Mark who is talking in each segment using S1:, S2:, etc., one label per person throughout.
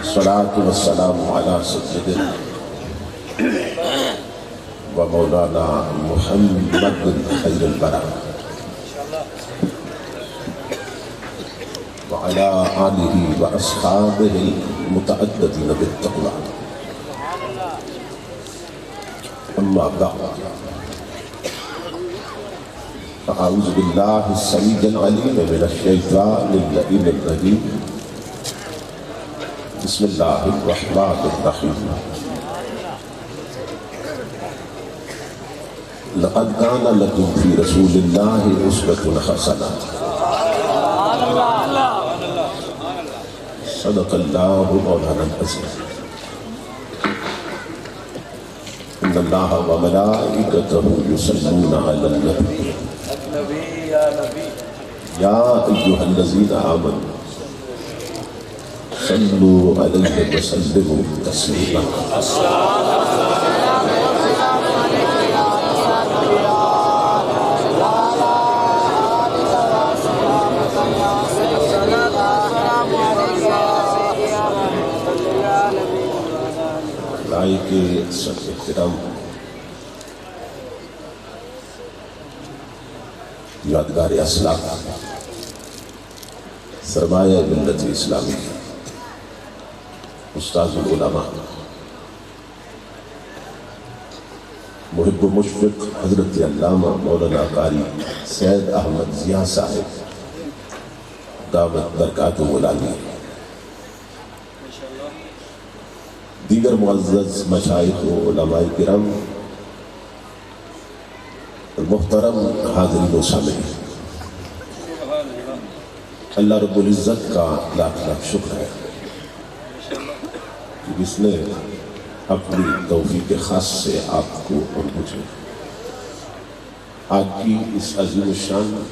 S1: الصلاة والسلام على سيدنا ومولانا محمد خير البرر وعلى آله وأصحابه المتعددين بالتقوى. أما بعد فأعوذ بالله السميع العليم من الشيطان اللعين الرجيم. بسم الله الرحمن الرحيم. لقد كان لكم في رسول الله أسوة حسنة. صدق الله مولانا العظيم. إن الله وملائكته يصلون على النبي يا أيها الذين آمنوا صلوا عليه وسلموا تسليما. کے سب احترام یادگار اسلاف سرمایہ ملت اسلامی استاذ العلماء محب و مشفق حضرت علامہ مولانا قاری سید احمد ضیاء صاحب دامت برکاتہ العالیہ، دیگر معزز مشائخ و علماء کرام اور محترم حاضرین و سامعین، اللہ رب العزت کا لاکھ لاکھ شکر ہے کہ جس نے اپنی توفیق خاص سے آپ کو اور مجھے آج کی اس عظیم الشان،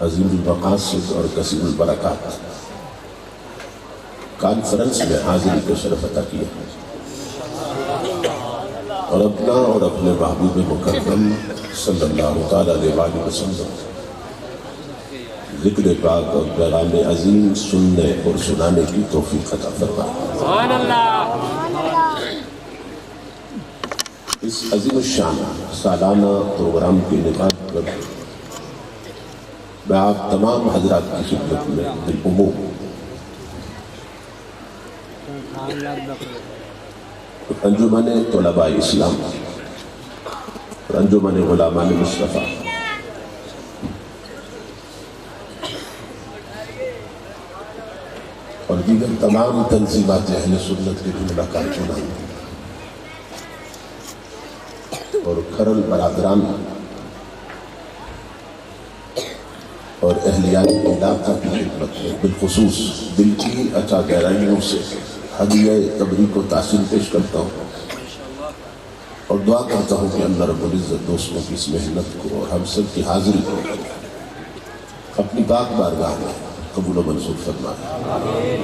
S1: عظیم المقاصد اور کثیر البرکات کانفرنس میں حاضری کا شرف عطا کیا اور اپنا اور اپنے محبوب مکرم صلی اللہ تعالیٰ علیہ وسلم ذکر پاک اور پیغام عظیم سننے اور سنانے کی توفیق عطا فرمائے۔ اس عظیم الشان سالانہ پروگرام کے نکات پر میں آپ تمام حضرات کی خدمت میں بالعموم انجمن طلباء اسلام اور انجمن غلامان مصطفیٰ اور دیگر تمام تنظیمات اہل سنت کے جملہ کارکنان اور کھرل برادران اور اہلیان علاقہ کی خدمت میں بالخصوص دل کی اچھا گہرائیوں سے ہدیہ تبریک کو تحسین پیش کرتا ہوں اور دعا کرتا ہوں کہ اللہ رب العزت دوستوں کی اس محنت کو اور ہم سب کی حاضری کو اپنی پاک بارگاہ میں قبول و منظور فرمائے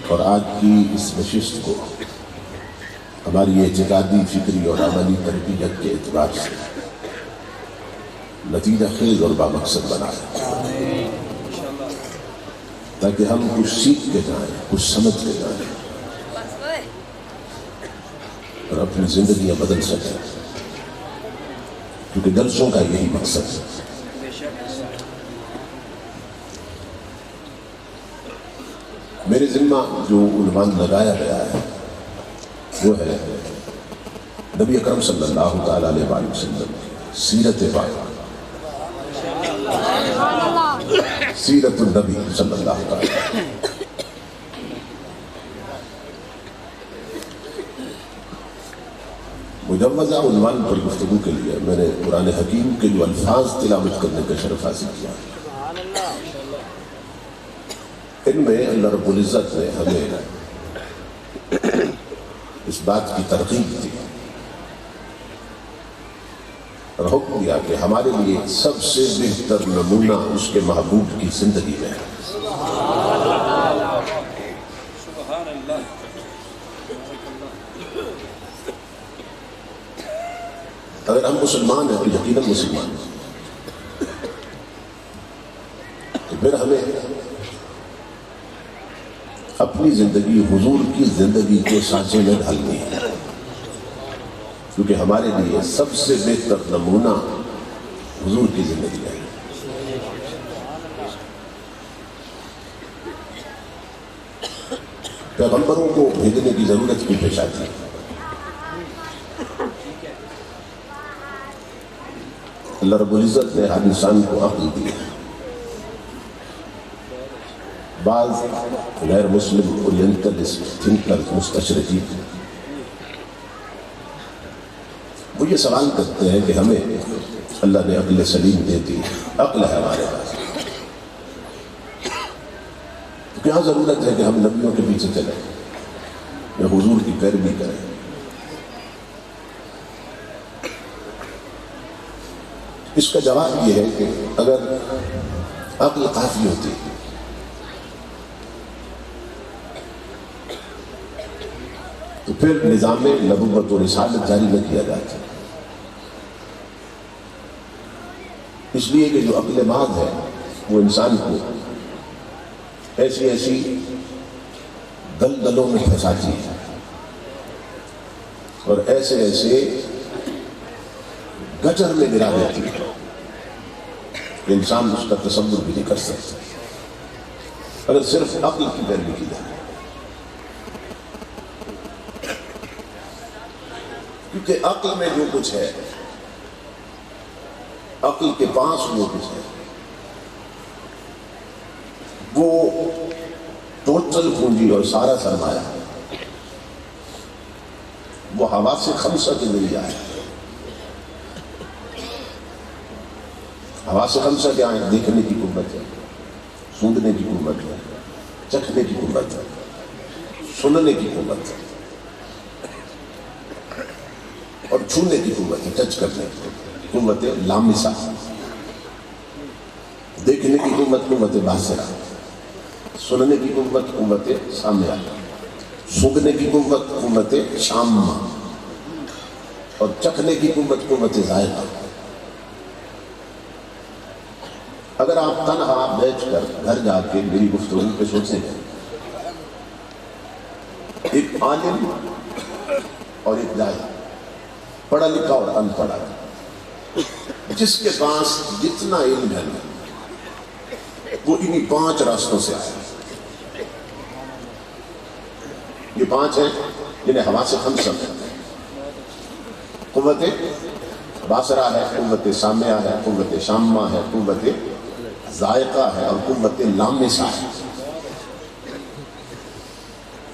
S1: اور آج کی اس نشست کو ہماری اعتقادی، فکری اور عملی تربیت کے اعتبار سے نتیجہ خیز اور بامقصد بنائے تاکہ ہم کچھ سیکھ کے جائیں، کچھ سمجھ کے جائیں اور اپنی زندگیاں بدل سکیں، کیونکہ جلسوں کا یہی مقصد ہے۔ میرے ذمہ جو عنوان لگایا گیا ہے وہ ہے نبی اکرم صلی اللہ تعالیٰ علیہ وسلم سیرت پاک، سیرت النبی صلی اللہ علیہ وسلم۔ مجوزہ عنوان پر گفتگو کے لیے میں نے قرآن حکیم کے جو الفاظ تلاوت کرنے کا شرف حاصل کیا، ان میں اللہ رب العزت نے ہمیں اس بات کی ترغیب دی اور حکم دیا کہ ہمارے لیے سب سے بہتر نمونہ اس کے محبوب کی زندگی میں ہے۔ اگر ہم مسلمان ہیں تو یقیناً مسلمان ہیں، تو پھر ہمیں اپنی زندگی حضور کی زندگی کے سانچے میں ڈھالنی ہے، کیونکہ ہمارے لیے سب سے بہتر نمونہ حضور کی زندگی ہے۔ پیغمبروں کو بھیجنے کی ضرورت کی پیش آتی ہے۔ اللہ رب العزت نے ہر انسان کو عقل دی ہے۔ بعض غیر مسلم اورینٹلسٹ تھنکر مستشرقین وہ یہ سوال کرتے ہیں کہ ہمیں اللہ نے عقل سلیم دے دی، عقل ہے ہمارے پاس، تو کیا ضرورت ہے کہ ہم نبیوں کے پیچھے چلیں یا حضور کی پیروی کریں؟ اس کا جواب یہ ہے کہ اگر عقل کافی ہوتی تو پھر نظام نبوت و رسالت جاری نہ کیا جاتا، اس لیے کہ جو عقل محض ہے وہ انسان کو ایسی ایسی دلدلوں میں پھنساتی ہے اور ایسے ایسے گجر میں گرا دیتی ہے کہ انسان اس کا تصور بھی نہیں کر سکتا اگر صرف عقل کی پیروی کی جائے، کیونکہ عقل میں جو کچھ ہے، عقل کے پاس جو کچھ ہے وہ ٹوٹل پونجی اور سارا سرمایہ وہ حواس خمسہ کے ذریعہ ہے۔ حواس خمسہ کیا ہے؟ دیکھنے کی قوت ہے، سونگنے کی قوت ہے، چکھنے کی قوت ہے، سننے کی قوت ہے اور چھونے کی قوت ہے، ٹچ کرنے کی قوت ہے لامسہ، دیکھنے کی قوت قوت باصرہ، سننے کی قوت قوت سامعہ، سونگنے کی قوت قوت شامہ اور چکھنے کی قوت قوت ذائقہ۔ اگر آپ تنہا بیٹھ کر گھر جا کے میری گفتگو پہ سوچیں گے، ایک عالم اور ایک جاہل، پڑھا لکھا اور ان پڑھا، جس کے پاس جتنا علم ہے وہ انہی 5 راستوں سے آیا۔ یہ 5 ہیں جنہیں حواس خمسہ کہتے ہیں۔ قوت باصرہ ہے، قوت سامعہ ہے، قوت شامہ ہے، قوت ذائقہ ہے اور قوت لامسہ ہے۔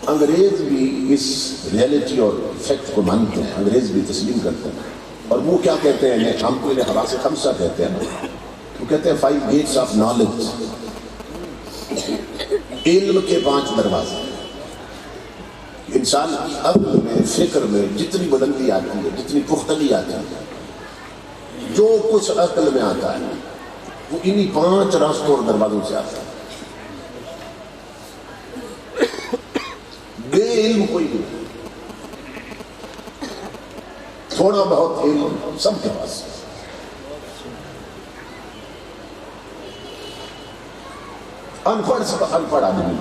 S1: انگریز بھی اس ریئلٹی اور فیکٹ کو مانتے ہیں، انگریز بھی تسلیم کرتے ہیں، اور وہ کیا کہتے ہیں؟ ہم کو انہیں حواس خمسہ کہتے ہیں، وہ کہتے ہیں 5 gates of knowledge، علم کے 5 دروازے۔ انسان کی عقل میں، فکر میں جتنی بلندی آتی ہے، جتنی پختگی آتی ہے، جو کچھ عقل میں آتا ہے وہ انہی 5 راستوں اور دروازوں سے آتا ہے۔ بے علم کوئی نہیں، تھوڑا بہت علم سب کے پاس، ان پڑھ سب ان پڑھ آدمی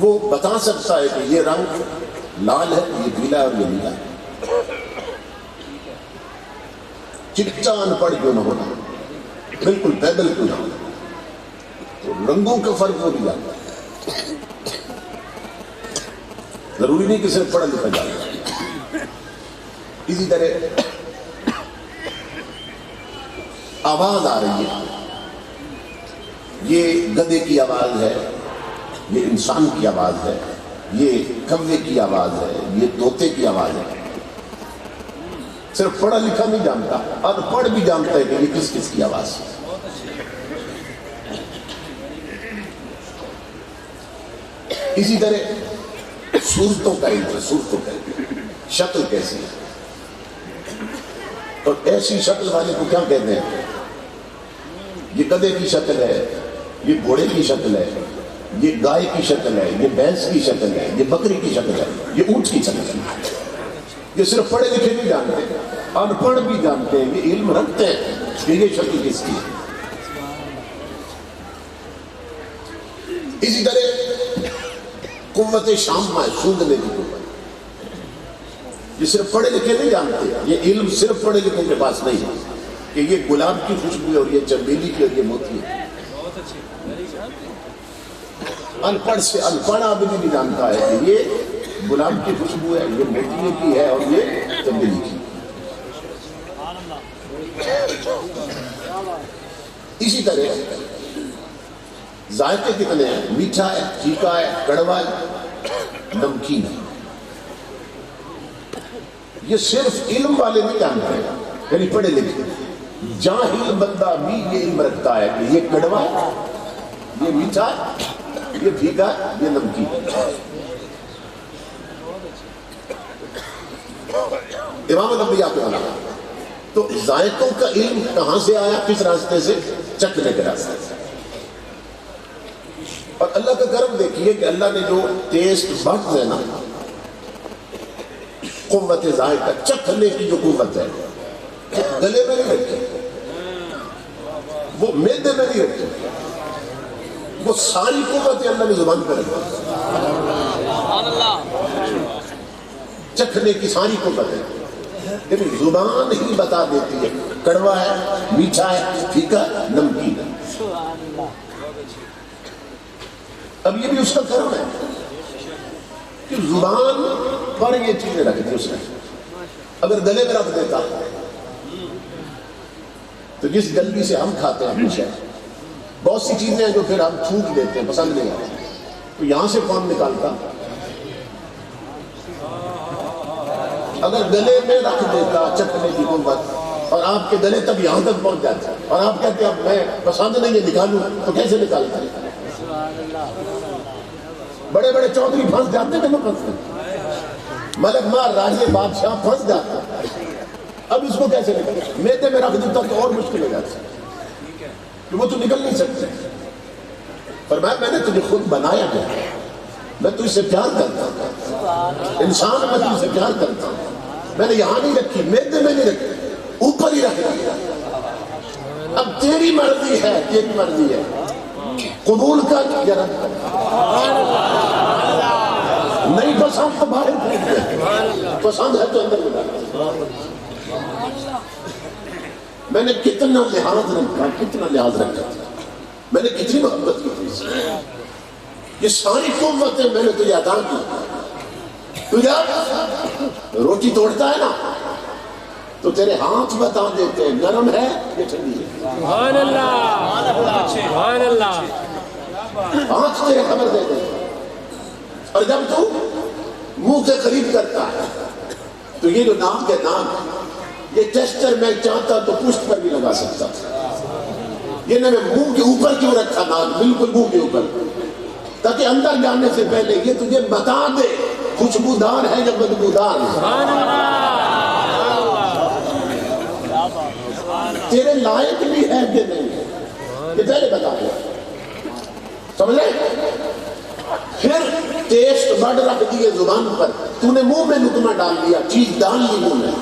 S1: وہ بتا سکتا ہے کہ یہ رنگ لال ہے، یہ پیلا ہے اور یہ نیلا ہے۔ چپچا ان پڑھ کیوں نہ ہونا، بالکل پیدل کیوں نہ ہونا، تو رنگوں کا فرق ہو بھی جاتا ہے۔ ضروری نہیں کہ صرف پڑھا لکھا جائے۔ اسی طرح آواز آ رہی ہے، یہ گدھے کی آواز ہے، یہ انسان کی آواز ہے، یہ کوے کی آواز ہے، یہ طوطے کی آواز ہے۔ صرف پڑھا لکھا نہیں جانتا، ان پڑھ بھی جانتا ہے کہ یہ کس کس کی آواز ہے۔ اسی طرح صورتوں کا علم ہے، صورتوں کا علم، شکل کیسی ہے، اور ایسی شکل والے کو کیا کہتے ہیں؟ یہ گدھے کی شکل ہے، یہ گھوڑے کی شکل ہے، یہ گائے کی شکل ہے، یہ بھینس کی شکل ہے، یہ بکری کی شکل ہے، یہ اونٹ کی شکل ہے۔ یہ صرف پڑھے لکھے نہیں جانتے، ان پڑھ بھی جانتے ہیں، یہ علم رکھتے ہیں کہ یہ شکل کس کی ہے۔ اسی طرح قوت شامہ ہے، سونگنے کی قوت، یہ صرف پڑھے لکھے نہیں جانتے، یہ علم صرف پڑھے لکھوں کے پاس نہیں ہے کہ یہ گلاب کی خوشبو ہے اور یہ چمیلی کی اور یہ موتی ہے۔ ان پڑھ سے ان پڑھ آدمی بھی جانتا ہے کہ یہ گلاب کی خوشبو ہے، یہ موتی کی ہے اور یہ چمیلی کی۔ اسی طرح ذائقے کتنے ہیں، میٹھا ہے، پھیکا ہے، کڑوا ہے، نمکین ہے۔ یہ صرف علم والے نہیں جانتے ہیں، یعنی پڑھے لکھے، جاہل بندہ بھی یہ علم رکھتا ہے کہ یہ کڑوا ہے، یہ میٹھا ہے، یہ پھیکا ہے، یہ نمکین ہے۔ امام الانبیاء کو بنا تو ذائقوں کا علم کہاں سے آیا، کس راستے سے؟ چکھنے کے راستے سے۔ اور اللہ کا کرم دیکھیے کہ اللہ نے جو ٹیسٹ بڈز ہے نا، قوت ذائقہ، چکھنے کی جو قوت ہے، گلے میں نہیں رکھی، وہ معدے میں نہیں رکھی، وہ ساری قوت اللہ نے زبان پر رکھی۔ چکھنے کی ساری قوت ہے، لیکن زبان ہی بتا دیتی ہے کڑوا ہے، میٹھا ہے، پھیکا، نمکین ہے۔ اب یہ بھی اس کا کرم ہے کہ زبان پر یہ چیزیں رکھ دی اس نے۔ اگر گلے میں رکھ دیتا تو جس جلدی سے ہم کھاتے ہیں ہمیشہ، بہت سی چیزیں ہیں جو پھر ہم چھوٹ دیتے ہیں، پسند نہیں آتی، تو یہاں سے کون نکالتا؟ اگر گلے میں رکھ دیتا چکھنے کی قوت اور آپ کے گلے تک یہاں تک پہنچ جاتا اور آپ کہتے ہیں اب میں پسند نہیں ہے نکالوں، تو کیسے نکالتا؟ بڑے بڑے چودھری پھنس جاتے کہ نہ پھنستے، ملک مار راجے بادشاہ پھنس جاتا، اب اس کو کیسے نکالتا؟ میدے میں رکھ دیتا تو اور مشکل ہو جاتا کہ وہ تو نکل نہیں سکتے۔ فرمایا میں نے تجھے خود بنایا ہے، میں تجھ سے پیار کرتا ہوں، انسان میں تجھ سے پیار کرتا ہوں، میں نے یہاں نہیں رکھی، میدے میں نہیں رکھی، اوپر ہی رکھ دیا۔ اب تیری مرضی ہے، تیری مرضی ہے، قبول کر یا رد کر، نہیں پسند تو باہر پھینک دے، پسند ہے تو اندر بنا۔ میں نے کتنا لحاظ رکھا، کتنا لحاظ رکھا، میں نے کتنی محبت کی تھی، یہ ساری قوتیں میں نے تجھے عطا کی۔ تو جب روٹی توڑتا ہے نا تو تیرے ہاتھ بتا دیتے ہیں نرم ہے یہ ٹھنڈی ہے۔ سبحان اللہ، سبحان اللہ، ہاتھ تیرے خبر دے دیتے۔ اور جب تو منہ کے قریب کرتا ہے تو یہ جو ناک ہے، ناک یہ ٹیسٹر میں چاہتا تو پشت پر بھی لگا سکتا تھا، یہ نے منہ کے اوپر کیوں رکھا ناک، بالکل منہ کے اوپر، تاکہ اندر جانے سے پہلے یہ تجھے بتا دے خوشبودار ہے یا بدبودار ہے، تیرے لائق بھی ہے کہ نہیں، یہ پہلے بتا دے، سمجھے؟ پھر ٹیسٹ بڈ رکھ دیے زبان پر، تو نے منہ میں لقمہ ڈال دیا، چیز ڈال لی منہ میں،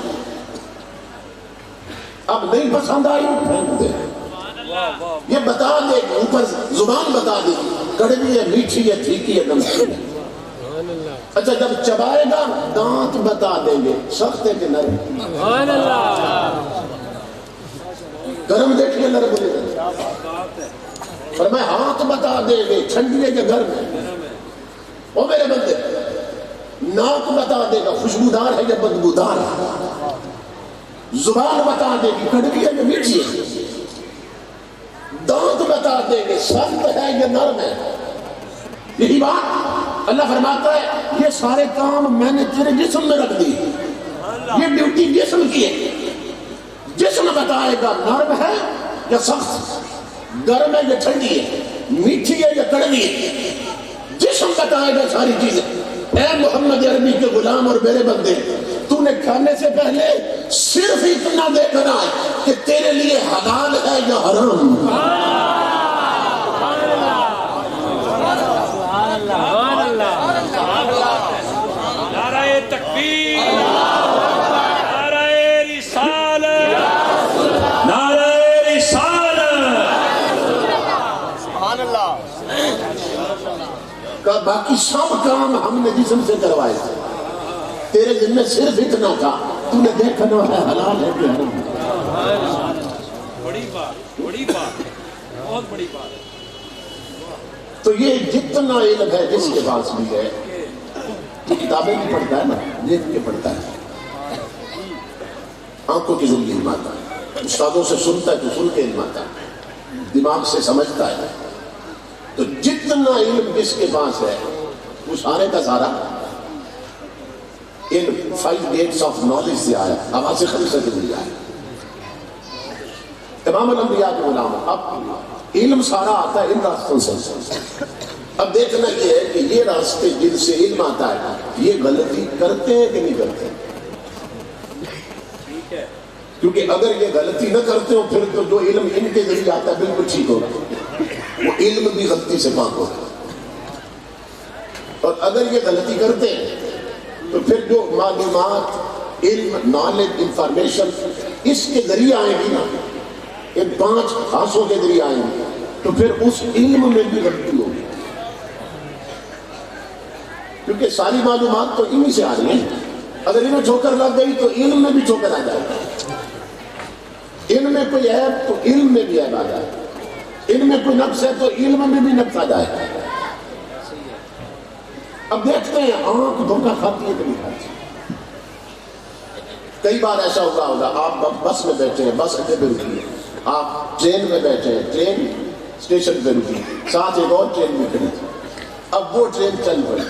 S1: اب نہیں پسند آئی پھینک دے، یہ بتا دے اوپر زبان بتا دے کڑوی ہے، میٹھی ہے، پھیکی ہے، نمکین ہے۔ اچھا جب چبائے گا دانت بتا دیں گے سخت ہے کہ نرم، سبحان اللہ، گرم دیکھیے نرم ہو گا، اور میں ہاتھ بتا دیں گے ٹھنڈی ہے کہ گرم ہے، او میرے بندے ناک بتا دے گا خوشبودار ہے یا بدبودار ہے، زبان بتا دے گی کڑوی ہے یا میٹھی ہے، دانت بتا دیں گے سخت ہے یا نرم ہے۔ یہی بات اللہ فرماتا ہے یہ سارے کام میں نے تیرے جسم میں رکھ دی، یہ ڈیوٹی جسم کی ہے، جسم بتائے گا نرم ہے یا سخت، گرم ہے یا ٹھنڈی ہے، میٹھی ہے یا کڑوی ہے، جسم بتائے گا ساری چیزیں۔ اے محمد عربی کے غلام اور میرے بندے، تو نے کھانے سے پہلے صرف اتنا دیکھنا ہے کہ تیرے لیے حلال ہے یا حرام۔
S2: نعرہ تکبیر، نعرہ رسالت، نعرہ رسالت، سبحان اللہ۔
S1: کہ باقی سب کام ہم نے جسم سے کروائے تھے، تیرے ذمہ صرف اتنا تھا تو نے دیکھنا ہے حلال ہے کہ حرام ہے۔
S2: بڑی بات، بڑی بات، بہت بڑی بات۔
S1: تو یہ جتنا علم ہے جس کے پاس بھی ہے، یہ کتابیں بھی پڑھتا ہے نا، دیکھ کے پڑھتا ہے، آنکھوں کے ذریعے علم آتا ہے، استادوں سے سنتا ہے تو سن کے علم آتا ہے، دماغ سے سمجھتا ہے۔ تو جتنا علم جس کے پاس ہے وہ سارے کا سارا ان 5 gates of knowledge سے آیا، حواس خمسہ سے ذریعے آیا۔ امام الانبیاء کے غلام، اب علم سارا آتا ہے ان راستوں سے۔ اب دیکھنا یہ ہے کہ یہ راستے جن سے علم آتا ہے یہ غلطی کرتے ہیں کہ نہیں کرتے، کیونکہ اگر یہ غلطی نہ کرتے ہو پھر تو جو علم ان کے ذریعے آتا ہے بالکل ٹھیک ہوگا، وہ علم بھی غلطی سے پاک ہوگا۔ اور اگر یہ غلطی کرتے ہیں تو پھر جو معلومات، علم، نالج، انفارمیشن اس کے ذریعے آئیں گی نا، ان 5 حواسوں کے ذریعے آئیں گی، تو پھر اس علم میں بھی غلطی ہوگی، کیونکہ ساری معلومات تو انہی سے آ رہی ہیں۔ اگر انہیں ٹھوکر لگ گئی تو علم میں بھی ٹھوکر آ جائے گا، ان میں کوئی عیب تو علم میں بھی عیب آ جائے گا، ان میں کوئی نقص ہے تو علم میں بھی نقص آ جائے گا۔ اب دیکھتے ہیں آنکھ دھوکہ کھاتی ہے کہ نہیں کھاتی۔ کئی بار ایسا ہوگا آپ بس میں بیٹھے ہیں، بس اڈے پہ رکی ہے، آپ ٹرین میں بیٹھے ہیں، ٹرین اسٹیشن پہ رکی، ساتھ ایک اور ٹرین بھی کھڑی تھی، اب وہ ٹرین چل پڑی،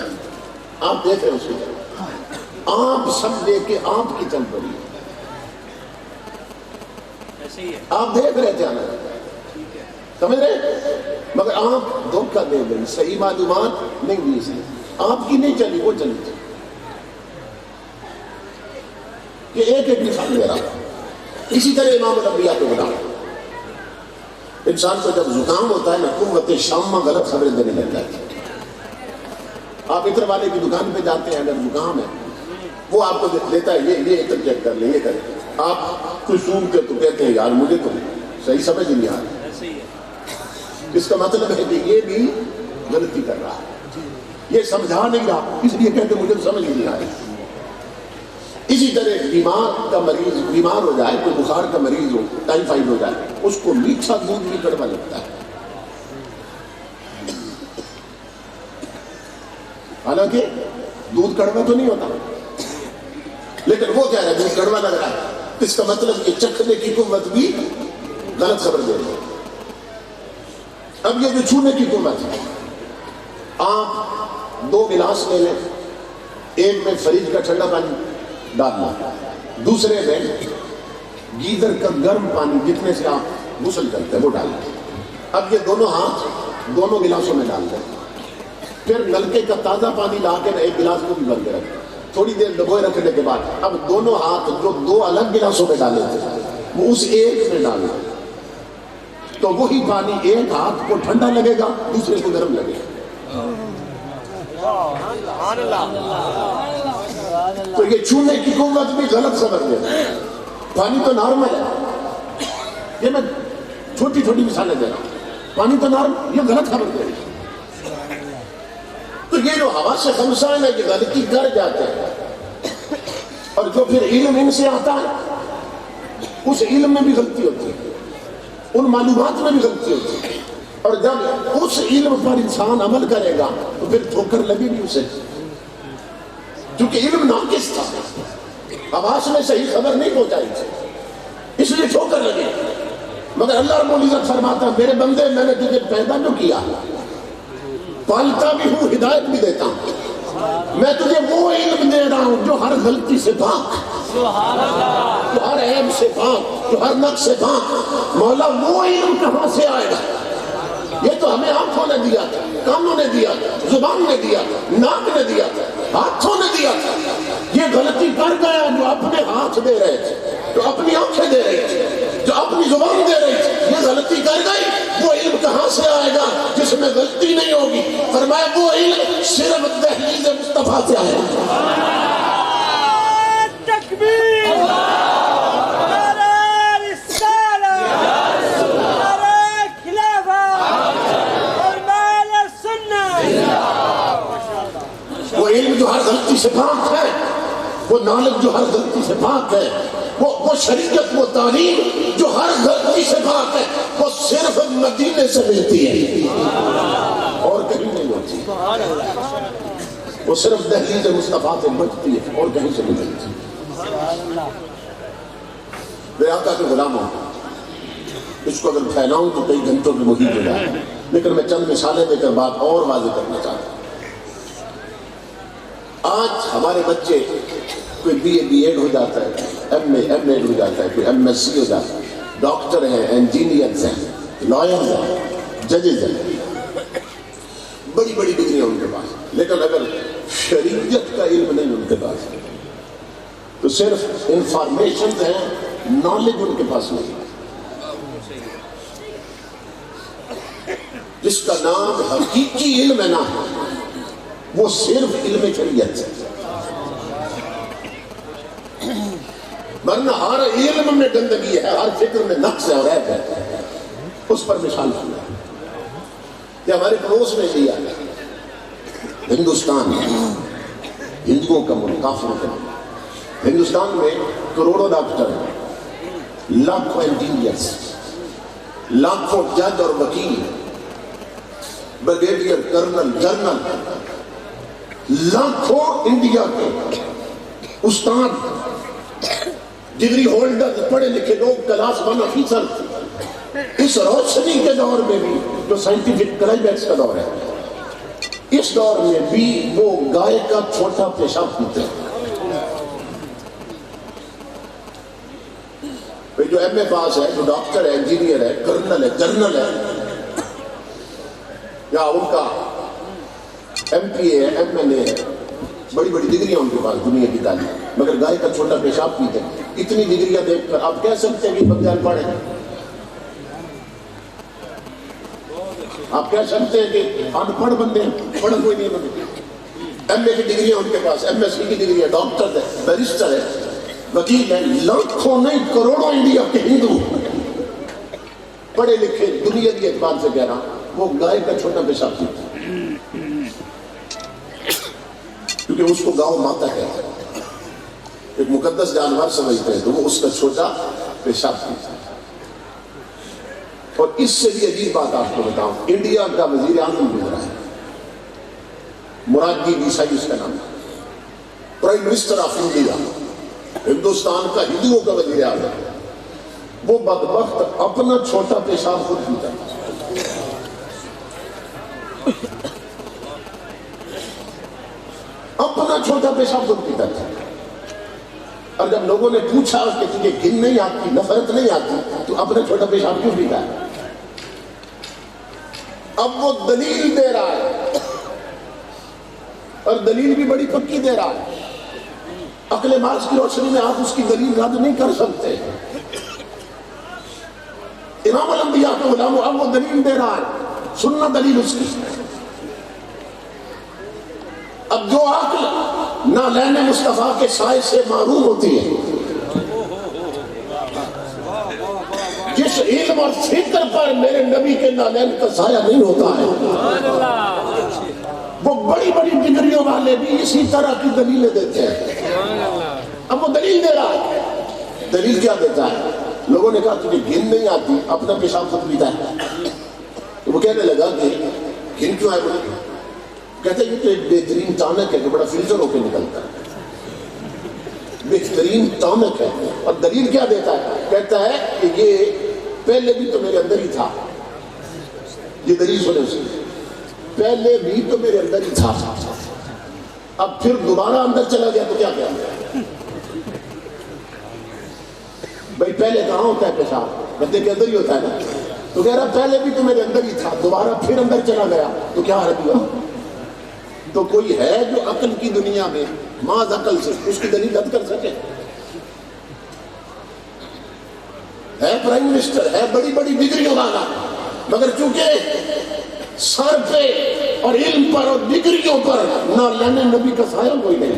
S1: آپ دیکھ رہے اس کی طرف، آپ سب دیکھ کے آپ کی چل پڑی، آپ دیکھ رہے تھے نا، سمجھ رہے، مگر آپ دھوکہ دے گئی، صحیح معلومات نہیں دی سی، آپ کی نہیں چلی، وہ چلی تھی۔ یہ ایک مثال دے رہا ہوں۔ اسی طرح امام الانبیاء کو بنا، انسان کو جب زکام ہوتا ہے نا، قوت شامہ غلط خبریں دینے لگتا ہے۔ آپ عطر والے کی دکان پہ جاتے ہیں، اگر زکام ہے وہ آپ کو دیتا ہے، یہ عطر چیک کر لیں، یہ کریں، آپ کچھ سونگتے تو کہتے ہیں یار مجھے تو صحیح سمجھ نہیں آ رہا، اس کا مطلب ہے کہ یہ بھی غلطی کر رہا ہے، یہ سمجھا نہیں رہا، اس لیے کہتے مجھے سمجھ نہیں آ رہی۔ اسی طرح بیمار کا مریض بیمار ہو جائے، کوئی بخار کا مریض ہو، ٹائیفائیڈ ہو جائے، اس کو میٹھا دودھ بھی کڑوا لگتا ہے، حالانکہ دودھ کڑوا تو نہیں ہوتا، لیکن وہ کہہ رہا ہے دودھ کڑوا لگ رہا ہے، اس کا مطلب کہ چکھنے کی قوت بھی غلط خبر دے رہی ہے۔ اب یہ جو چھونے کی قوت ہے، آپ 2 گلاس لے لیں، ایک میں فریج کا ٹھنڈا پانی ڈالنا، دوسرے میں گیزر کا گرم پانی جتنے سے آپ غسل کرتے ہیں وہ ڈالنا۔ اب یہ دونوں ہاتھ دونوں گلاسوں میں ڈال دیں، پھر نلکے کا تازہ پانی لا کے ایک گلاس کو بھی بھر کے رکھیں، تھوڑی دیر ڈبوئے رکھنے کے بعد اب دونوں ہاتھ جو 2 الگ گلاسوں میں ڈالے تھے وہ اس ایک میں ڈالیں، تو وہی پانی ایک ہاتھ کو ٹھنڈا لگے گا، دوسرے کو گرم لگے گا۔ تو یہ چھونے کی قوت بھی غلط خبر دے رہا ہے۔ پانی تو نارمل ہے، یہ میں چھوٹی چھوٹی مثالیں دے رہا ہوں، پانی تو نارمل، یہ غلط خبر دے رہی ہے۔ تو یہ جو حواس خمسہ ہے یہ غلطی کر جاتے ہیں، اور جو پھر علم ان سے آتا ہے اس علم میں بھی غلطی ہوتی ہے، ان معلومات میں بھی غلطی ہوتی ہے، اور جب اس علم پر انسان عمل کرے گا تو پھر ٹھوکر لگے گی اسے، کیونکہ علم ناقص تھا، حواس میں صحیح خبر نہیں پہنچائی تھی، اس لیے ٹھوکر لگے۔ مگر اللہ رب العزت فرماتا ہے میرے بندے میں نے تجھے پیدا جو کیا، پالتا بھی ہوں، ہدایت بھی دیتا ہوں، میں تجھے وہ علم دے رہا ہوں جو ہر غلطی سے پاک، جو ہر عیب سے پاک، جو ہر نقص سے پاک۔ مولا وہ علم کہاں سے آئے گا؟ یہ تو ہمیں آنکھوں نے دیا تھا، کانوں نے دیا تھا، زبان نے دیا تھا، ناک نے دیا تھا، ہاتھوں نے دیا تھا۔ یہ غلطی کر گیا جو اپنے ہاتھ دے رہے تھے، جو اپنی آنکھیں دے رہے تھے، جو اپنی زبان دے رہی تھی، یہ غلطی کر گئی، وہ علم کہاں سے آئے گا جس میں غلطی نہیں ہوگی؟ فرمایا وہ علم صرف دہلیز مصطفیٰ سے آئے گا۔ سے پاک ہے، وہ نالج جو ہر غلطی سے پاک ہے، وہ شریعت، وہ تعلیم جو ہر غلطی سے پاک ہے، وہ صرف مدینے سے ملتی ہے اور کہیں نہیں ہوتی، وہ صرف دہلیز مصطفیٰ سے بچتی ہے اور کہیں سے نہیں ملتی۔ میں آقا کے غلام ہوں، اس کو اگر پھیلاؤں تو کئی گھنٹوں میں محیط ہو جائے، لیکن میں چند مثالیں دے کر بات اور واضح کرنا چاہتا ہوں۔ آج ہمارے بچے کوئی بی ایڈ ہو جاتا ہے، ایم ایڈ ہو جاتا ہے، کوئی MS ہو جاتا ہے، ڈاکٹر ہیں، انجینئرز ہیں، لائرز ہیں، ججز ہیں، بڑی بڑی ڈگریاں ان کے پاس، لیکن اگر شریعت کا علم نہیں ان کے پاس تو صرف انفارمیشن ہیں، نالج ان کے پاس نہیں۔ جس کا نام حقیقی علم ہے نا، وہ صرف علم شریعت ہے، ورنہ ہر علم میں گندگی ہے، ہر فکر میں نقص ہے اور عیب ہے۔ اس پر مثال ہے کہ ہمارے پڑوس میں لیا ہندوستان، ہندوؤں کا ملک، کافروں کا ملک، ہندوستان میں کروڑوں ڈاکٹر ہیں، لاکھوں انجینئرز، لاکھوں جج اور وکیل، بریگیڈیئر، کرنل، جنرل، لاکھوں انڈیا کے استاد، ڈگری ہولڈر، پڑھے لکھے لوگ، کلاس 1 آفیسر، اس روشنی کے دور میں بھی جو سائنٹیفک کلائمیکس کا دور ہے، اس دور میں بھی وہ گائے کا چھوٹا پیشاب پیتے ہیں۔ جو MS پاس ہے، جو ڈاکٹر ہے، انجینئر ہے، کرنل ہے، جنرل ہے، یا ان کا MPA ہے، MLA ہے، بڑی بڑی ڈگریاں ان کے پاس دنیا کی تعلیم، مگر گائے کا چھوٹا پیشاب پیتے ہیں۔ اتنی ڈگریاں دیکھ کر آپ کہہ سکتے ہیں کہ بندے ان پڑھ ہیں؟ آپ کہہ سکتے ہیں کہ ان پڑھ بندے ہیں؟ پڑھ کوئی نہیں بندے۔ MA کی ڈگریاں ان کے پاس، MSc کی ڈگری ہے، ڈاکٹر ہے، بیرسٹر ہے، وکیل ہے، لاکھوں نہیں کروڑوں انڈیا کے ہندو پڑھے لکھے، دنیا کی اعتبار سے کہہ رہا ہوں، وہ گائے کا چھوٹا پیشاب پیتے ہیں، کیونکہ اس کو گاؤں ماتا کہتے ہیں، ایک مقدس جانور سمجھتے ہیں، تو وہ اس کا چھوٹا پیشاب پیتا ہے۔ اور اس سے بھی عجیب بات آپ کو بتاؤں، انڈیا کا وزیر اعظم گزرا ہے، مراد جی دیسائی اس کا نام ہے، prime minister of India, Hindustan کا ہندوؤں کا وزیر اعظم، وہ بدبخت اپنا چھوٹا پیشاب خود پیتا ہے۔ اپنا چھوٹا پیشاب خود پیتا تھا، اور جب لوگوں نے پوچھا کہ تجھے گن نہیں آتی، نفرت نہیں آتی، تو اپنا چھوٹا پیشاب کیوں پیتا ہے؟ اب وہ دلیل دے رہا ہے، اور دلیل بھی بڑی پکی دے رہا ہے، عقل محض کی روشنی میں آپ اس کی دلیل رد نہیں کر سکتے۔ امام الانبیاء کے غلام، اب وہ دلیل دے رہا ہے، سننا دلیل اس کی۔ اب جو عقل نالین مصطفیٰ کے سائے سے معروم ہوتی ہے، جس علم اور فکر پر میرے نبی کے نالین کا سایہ نہیں ہوتا ہے، وہ بڑی بڑی ڈگریوں والے بھی اسی طرح کی دلیلیں دیتے ہیں۔ اب وہ دلیل دے رہا ہے، دلیل کیا دیتا ہے؟ لوگوں نے کہا تجھے گن نہیں آتی، اپنا پیشاب خود پیتا ہے، تو وہ کہنے لگا کہ گن کیوں ہے؟ بولے کہتے ہیں یہ تو ایک بہترین ٹانک ہے کہ بڑا فلٹر ہو کے نکلتا ہے، بہترین ٹانک ہے۔ اور دلیل کیا دیتا ہے؟ کہتا ہے کہ یہ پہلے بھی تو میرے اندر ہی تھا، یہ دلیل سنے اس کی، پہلے بھی تو میرے اندر ہی تھا، اب پھر دوبارہ اندر چلا گیا تو کیا کیا؟ بھائی پہلے کہاں ہوتا ہے پیشاب؟ بندے کے اندر ہی ہوتا ہے نا، تو کہہ رہا پہلے بھی تو میرے اندر ہی تھا، دوبارہ پھر اندر چلا گیا تو کیا حرج ہوا؟ تو کوئی ہے جو عقل کی دنیا میں محض عقل سے اس کی دلیل رد کر سکے؟ ہے پرائم منسٹر، ہے بڑی بڑی ڈگریوں والا، مگر چونکہ سر پہ اور علم پر اور ڈگریوں پر نالین نبی کا سایہ کوئی نہیں،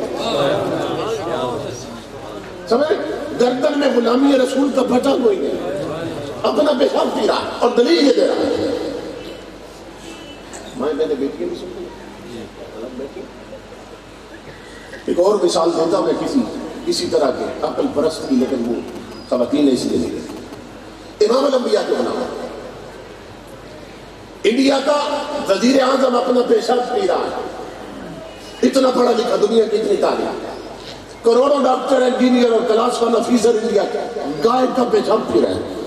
S1: سمجھ؟ گردن میں غلامی رسول کا پھٹا کوئی نہیں، اپنا پیشاب پی رہا اور دلیل یہ دے رہا ہے۔ میں نے بیٹی نہیں سنی، ایک اور مثال دیتا ہوں میں کسی طرح کے عقل پرست کی، لیکن وہ خواتین اس لیے نہیں گئے۔ امام الانبیاء کے بنا انڈیا کا وزیر اعظم اپنا پیشاب پی رہا ہے، اتنا پڑھا لکھا، دنیا کی اتنی تعلیم، کروڑوں ڈاکٹر انجینئر اور کلاس ون افیسر انڈیا کا گائے کا پیشاب پی رہے ہیں۔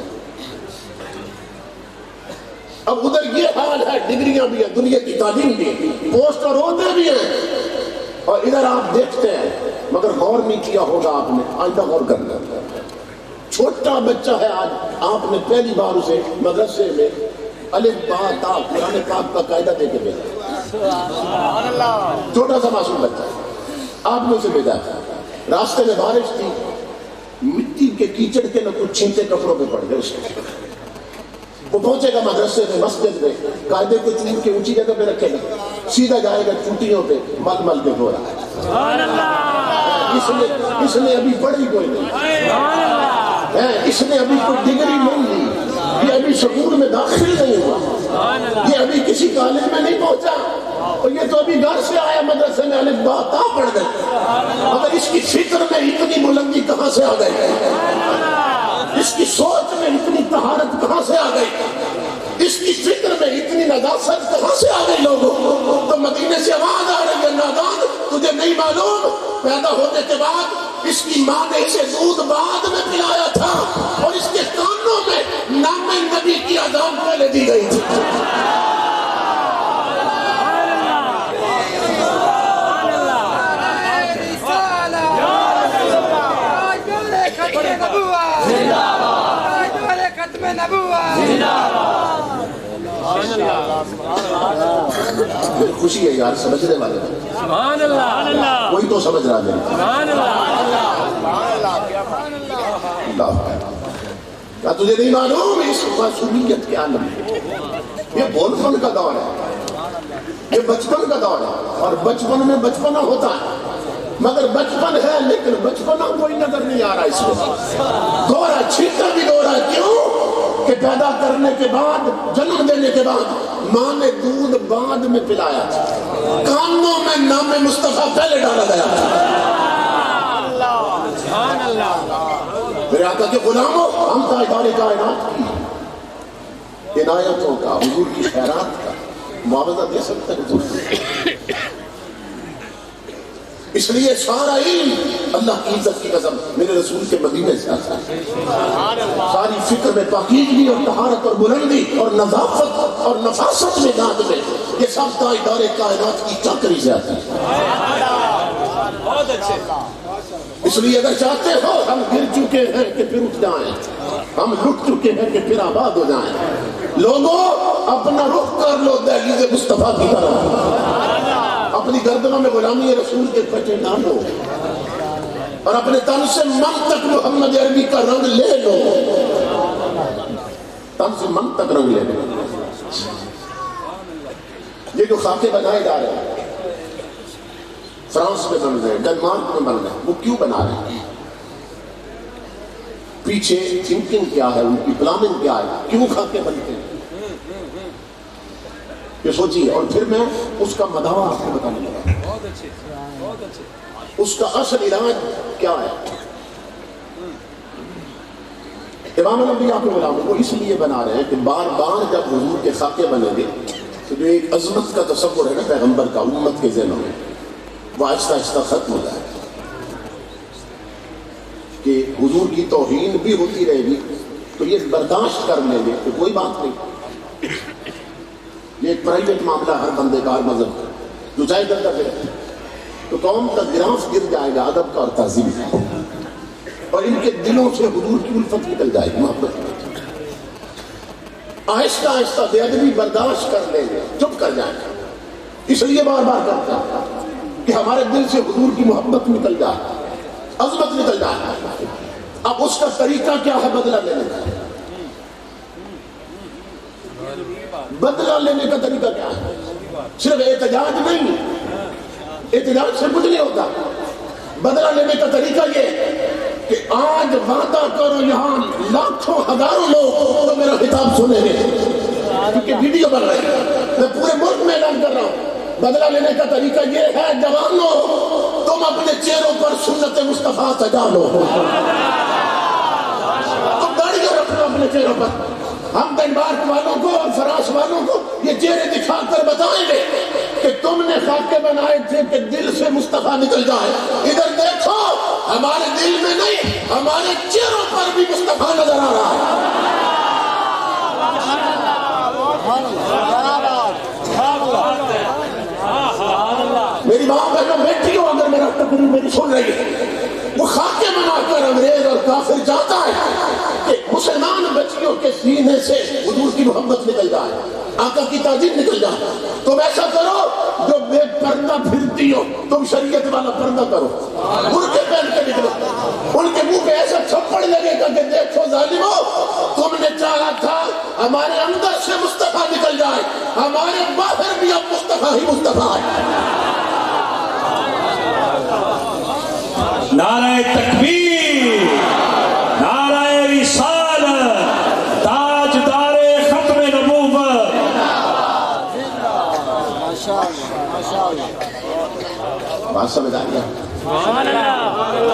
S1: اب ادھر یہ حال ہے، ڈگریاں بھی ہیں، دنیا کی تعلیم بھی ہے، پوسٹ اور عہدے بھی ہیں، اور ادھر آپ دیکھتے ہیں، مگر غور نہیں کیا ہوگا آپ نے، آئندہ غور کرنا۔ چھوٹا بچہ ہے، آج آپ نے پہلی بار اسے مدرسے میں الف با تا قرآن پاک کا قاعدہ دے کے بھیجا، چھوٹا سا معصوم بچہ، آپ نے اسے بھیجا۔ راستے میں بارش تھی، مٹی کے کیچڑ کے نہ کچھ چھینٹے کپڑوں پہ پڑ گئے اس کے، وہ پہنچے گا مدرسے میں، مسجد میں، قاعدے کو چوٹ کے اونچی جگہ پہ رکھے گا، سیدھا جائے گا چوٹیوں پہ مل مل کے دھو رہا ہے۔ اس نے ابھی پڑھی کوئی نہیں ہے، اس نے ابھی کوئی ڈگری نہیں لی، یہ ابھی سکول میں داخل نہیں ہوا، یہ ابھی کسی کالج میں نہیں پہنچا، اور یہ تو ابھی گھر سے آیا، مدرسے میں الف با تا پڑھ گئے، مگر اس کی فکر میں اتنی بلندی کہاں سے آ گئی، اس کی سوچ میں اتنی طہارت کہاں سے آ گئی، اس کی فکر میں اتنی نزاکت کہاں سے آ گئی لوگوں۔ تو مدینے سے آواز آ رہی ہے، نادان تجھے نہیں معلوم، پیدا ہونے کے بعد اس کی ماں نے اسے دودھ بعد میں پلایا تھا، اور اس کے کانوں میں نام نبی کی اذان پہلے دی گئی تھی۔ مجھے خوشی ہے یار، سمجھنے والے
S2: سبحان اللہ،
S1: کوئی تو سمجھ رہا ہے۔
S2: سبحان اللہ،
S1: کیا تجھے نہیں معلوم اس معصومیت کے عالم میں یہ بول پن کا دور ہے، یہ بچپن کا دور ہے، اور بچپن میں بچپنا ہوتا ہے، مگر بچپن ہے لیکن بچپنا کوئی نظر نہیں آ رہا اس میں، دورہ چھیٹا بھی دورہ، کیوں کہ پیدا کرنے کے بعد، جنم دینے کے بعد ماں نے دودھ بعد میں پلایا تھا، کانوں میں نام مصطفیٰ پہلے ڈالا گیا تھا۔ میرے آقا کے غلاموں، ہم تاجدار کائنات کی عنایتوں کا، حضور کی خیرات کا معاوضہ دے سکتے ہیں حضور؟ اس لیے سارا علم اللہ کی عزت کی قسم میرے رسول کے مدینے سے آتا ہے، ساری فکر میں پاکیزگی اور طہارت اور بلندی اور نظافت اور نفاست میں ناد میں، یہ سب تاجدار کائنات کی چاکری سے آتا ہے۔
S2: بہت اچھے۔
S1: اس لیے اگر چاہتے ہو ہم گر چکے ہیں کہ پھر اٹھ جائیں، ہم لٹ چکے ہیں کہ پھر آباد ہو جائیں، لوگوں اپنا رخ کر لو دہلیز مصطفیٰ کی طرف، اپنی گردنوں میں غلامی رسول کے پٹے ڈالو، اور اپنے تن سے من تک محمد عربی کا رنگ لے لو، تن سے من تک رنگ لے لو۔ یہ جو خاکے بنائے جا رہے ہیں، فرانس میں بن رہے ہیں، ڈنمارک میں بن رہے ہیں، وہ کیوں بنا رہے ہیں؟ پیچھے تھنکنگ کیا ہے، ان کی پلاننگ کیا ہے، کیوں خاکے بنتے ہیں، یہ سوچیے۔ اور پھر میں اس کا مداوع آپ کو بتانے لگا،
S2: بہت اچھے، بہت اچھے۔
S1: اس کا اصل علاج کیا ہے۔ امام الانبیاء کے غلام کو اس لیے بنا رہے ہیں کہ بار بار جب حضور کے خاکے بنیں گے تو جو ایک عظمت کا تصور ہے نا پیغمبر کا امت کے ذہنوں میں، وہ آہستہ آہستہ ختم ہو جائے، کہ حضور کی توہین بھی ہوتی رہے گی تو یہ برداشت کر لیں گے کہ کوئی بات نہیں، یہ ایک پرائیویٹ معاملہ ہر بندے کا، ہر مذہب کا، جو چاہے کرتا پھر، تو قوم کا گراف گر جائے گا ادب کا اور تہذیب کا، اور ان کے دلوں سے حضور کی الفت نکل جائے گی، محبت۔ آہستہ آہستہ بے ادبی برداشت کر لیں گے، چپ کر جائیں گے، اس لیے بار بار کرتا ہے کہ ہمارے دل سے حضور کی محبت نکل جائے، عظمت نکل جائے۔ اب اس کا طریقہ کیا ہے بدلہ لینے کا؟ بدلہ لینے کا طریقہ کیا ہے؟ صرف احتجاج نہیں، احتجاج سے کچھ نہیں ہوتا، بدلہ لینے کا طریقہ یہ کہ آج وعدہ کرو یہاں لاکھوں ہزاروں لوگ تو میرا خطاب سنیں گے، کیونکہ ویڈیو بن رہی ہے، میں پورے ملک میں اعلان کر رہا ہوں بدلہ لینے کا طریقہ یہ ہے جوانوں تم اپنے چہروں پر سنت مصطفیٰ سجا لو، تم داڑھی رکھو اپنے چہروں پر۔ ہم ڈنمارک والوں کو اور فرانس والوں کو یہ چہرے دکھا کر بتائیں گے کہ تم نے خاکے بنائے تھے کہ دل سے مصطفیٰ نکل جائے، ادھر دیکھو ہمارے دل میں نہیں ہمارے چہروں پر بھی مصطفیٰ نظر آ رہا ہے۔ میری ماں بہنوں بیٹھی ہو اگر میرا تقریر میری سن رہی ہے، وہ خاکے بنا کر انگریز اور کافر چاہتا ہے کہ مسلمان بچیوں کے سینے سے حضور کی محبت نکل جائے، آقا کی تعظیم نکل جائے۔ تم ایسا کرو جو بے پردہ پھرتی ہو تم شریعت والا پردہ کرو، برقعے پہن کے نکلو، ان کے منہ پہ ایسا تھپڑ لگے گا کہ دیکھو ظالمو تم نے چاہا تھا ہمارے اندر سے مصطفیٰ نکل جائے، ہمارے باہر بھی اب مصطفیٰ ہی مصطفیٰ ہے۔
S3: نعرہ تکبیر، نعرہ رسالت، تاجدار ختم نبوت۔
S1: بات سمجھ آئی ہے؟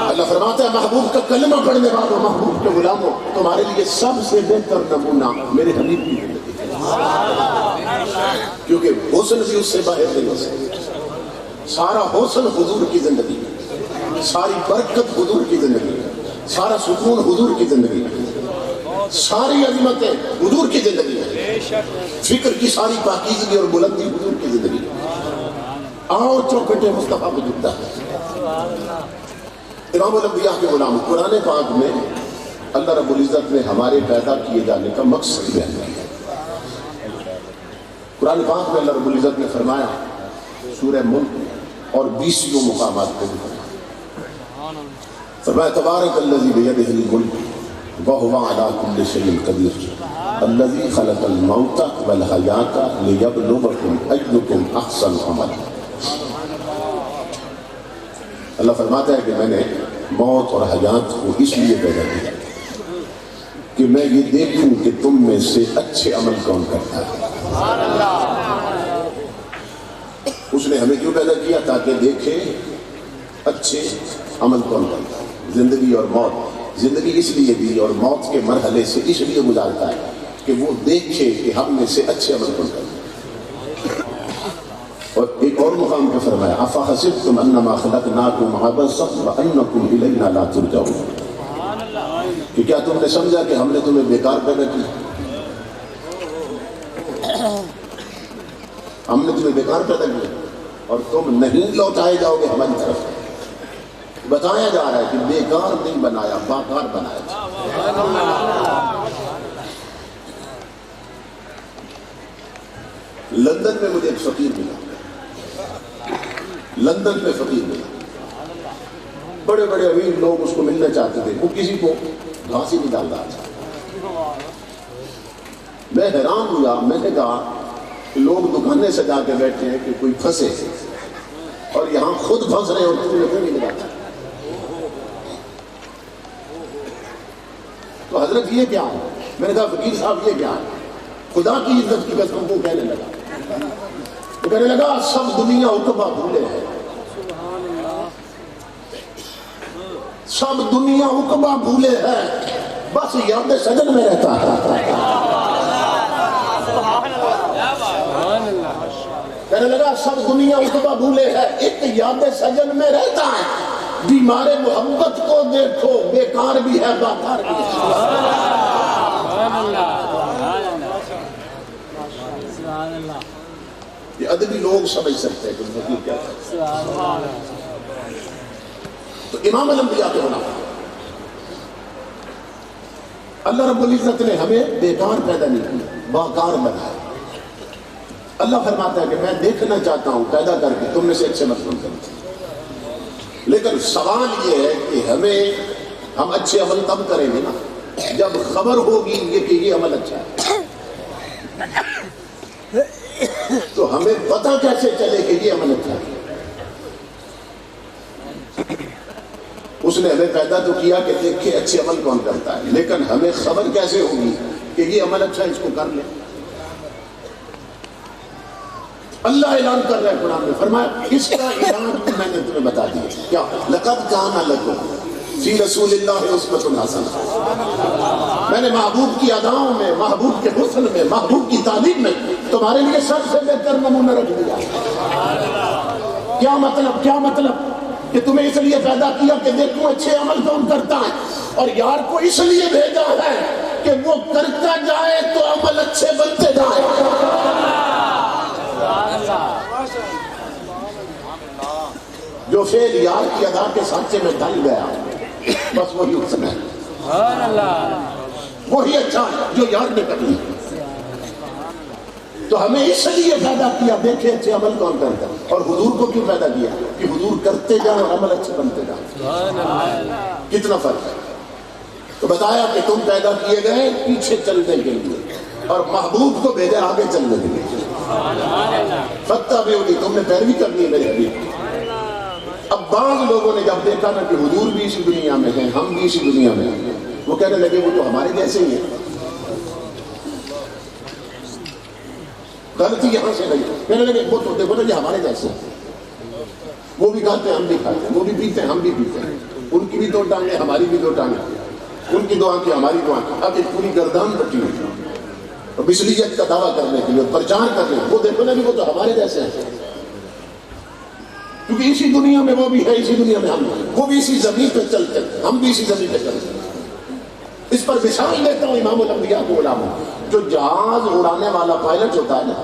S1: اللہ فرماتا ہے محبوب کا کلمہ پڑھنے والوں، محبوب کے غلاموں، تمہارے لیے سب سے بہتر نمونہ میرے حبیب کی زندگی ہے، کیونکہ حسن بھی اس سے باہر نہیں ہو سکتا۔ سارا حسن حضور کی زندگی ہے، ساری برکت حضور کی زندگی ہے، سارا سکون حضور کی زندگی ہے، ساری عظمتیں حضور کی زندگی ہے، فکر کی ساری پاکیزگی اور بلندی حضور کی زندگی ہے۔ آؤ چوکھٹے مصطفیٰ کو جھکتا ہے۔ امام الانبیاء کے غلام، قرآن پاک میں اللہ رب العزت نے ہمارے پیدا کیے جانے کا مقصد بیان کیا۔ قرآن پاک میں اللہ رب العزت نے فرمایا سورہ ملک اور 20 مقامات پہ فرمایا تبارک الذی بیدہ الملک وہو علی کل شیء قدیر الذی خلق الموت والحیاۃ لیبلوکم ایکم احسن عملا۔ اللہ فرماتا ہے کہ میں نے موت اور حیات کو اس لیے پیدا کیا کہ میں یہ دیکھوں کہ تم میں سے اچھے عمل کون کرتا ہے۔ اس نے ہمیں کیوں پیدا کیا؟ تاکہ دیکھے اچھے عمل کون کرتا ہے۔ زندگی اور موت، زندگی اس لیے دی اور موت کے مرحلے سے اس لیے گزارتا ہے کہ وہ دیکھے کہ ہم میں سے اچھے عمل کون کرتا ہے۔ اور ایک اور مقام پہ فرمایا افحسبتم انما خلقناکم عبثا وانکم الینا لا ترجعون، کہ کیا تم نے سمجھا کہ ہم نے تمہیں بیکار پیدا کیا؟ ہم نے تمہیں بیکار پیدا کیا اور تم نہیں لوٹائے جاؤ گے ہماری طرف۔ بتایا جا رہا ہے کہ بیکار نہیں بنایا، باکار بنایا۔ لندن میں مجھے ایک فقیر ملا، لندن میں فقیر ملا، بڑے بڑے امیر لوگ اس کو ملنا چاہتے تھے، وہ کسی کو گھاس ہی نہیں ڈال رہا تھا۔ میں حیران ہوا، میں نے کہا کہ لوگ دکانیں سجا کے بیٹھے ہیں کہ کوئی پھنسے اور یہاں خود پھنس رہے اور تم نے کیوں نہیں ملاتا؟ تو حضرت یہ کیا ہے؟ میں نے کہا فقیر صاحب یہ کیا ہے؟ خدا کی عزت کی قسم کو کہنے لگا، وہ کہنے لگا سب دنیا عقبہ بھولے ہیں، سب دنیا عقبہ بھولے ہیں، بس یاد سجن میں رہتا ہے۔ کہنے لگا سب دنیا عقبہ بھولے ہیں، ایک یاد سجن میں رہتا ہے، بیمار محبت کو دیکھو بیکار بھی ہے باکار بھی ہے۔ یہ ادبی لوگ سمجھ سکتے ہیں کہ فقیر کیا ہے۔ تو امام الانبیاء کے ہونا، اللہ رب العزت نے ہمیں بیکار پیدا نہیں کیا، باکار بنایا۔ اللہ فرماتا ہے کہ میں دیکھنا چاہتا ہوں پیدا کر کے تم میں سے اچھے عمل کرتے، لیکن سوال یہ ہے کہ ہم اچھے عمل تب کریں گے نا جب خبر ہوگی کہ یہ عمل اچھا ہے۔ تو ہمیں پتہ کیسے چلے کہ یہ عمل اچھا ہے؟ اس نے ہمیں پیدا تو کیا کہ دیکھے اچھے عمل کون کرتا ہے، لیکن ہمیں خبر کیسے ہوگی کہ یہ عمل اچھا ہے، اس کو کر لیں۔ اللہ اعلان کر رہا ہے قرآن میں، فرمایا اس کا اعلان بھی میں نے تمہیں بتا دیا کیا لقد کان لکم فی رسول اللہ اسوۃ حسنہ، میں نے محبوب کی اداؤں میں، محبوب کے حسن میں، محبوب کی تعلیم میں تمہارے لیے سب سے بہتر نمونہ رکھ دیا۔ کیا مطلب؟ کیا مطلب؟ کہ تمہیں اس لیے پیدا کیا کہ دیکھو اچھے عمل کون کرتا ہے، اور یار کو اس لیے بھیجا ہے کہ وہ کرتا جائے تو عمل اچھے بنتے جائے۔ جو فعل یار کی ادا کے سانچے میں ڈل گیا بس وہی حسن ہے، وہی اچھا ہے جو یار نے کر لیا۔ تو ہمیں اس لیے پیدا کیا دیکھے اچھے عمل کون کرتا ہے، اور حضور کو کیوں پیدا کیا کہ حضور کرتے جائیں اور عمل اچھے بنتے جائیں۔ کتنا فرق ہے؟ تو بتایا کہ تم پیدا کیے گئے پیچھے چلنے کے لیے، اور محبوب کو بھیجا آگے چلنے کے لیے۔ فتبعونی، تم نے پیروی کرنی ہے میرے حبیب۔ اب بعض لوگوں نے جب دیکھا نا کہ حضور بھی اسی دنیا میں ہیں، ہم بھی اسی دنیا میں ہیں، وہ کہنے لگے وہ تو ہمارے جیسے ہی ہیں۔ غلطی یہاں سے نہیں، کہنے لگے وہ تو دیکھو نا یہ ہمارے جیسے ہیں، وہ بھی کھاتے ہیں ہم بھی کھاتے ہیں، وہ بھی پیتے ہیں ہم بھی پیتے ہیں، ان کی بھی دو ٹانگیں ہماری بھی دو ٹانگیں، ان کی دو آنکھیں ہماری دو آنکھیں، اب ایک پوری گردان بٹی ہوئی اور بسلیت کا دعویٰ کرنے کے لیے پرچار کرنے، وہ دیکھو نا وہ تو ہمارے جیسے ہیں، کیونکہ اسی دنیا میں وہ بھی ہے، اسی دنیا میں ہم ہیں، وہ بھی اسی زمین پہ چلتے ہیں، ہم بھی اسی زمین پہ چلتے ہیں۔ اس پر مثال دیتا ہوں امام الانبیاء کو علامہ، جو جہاز اڑانے والا پائلٹ ہوتا ہے نا،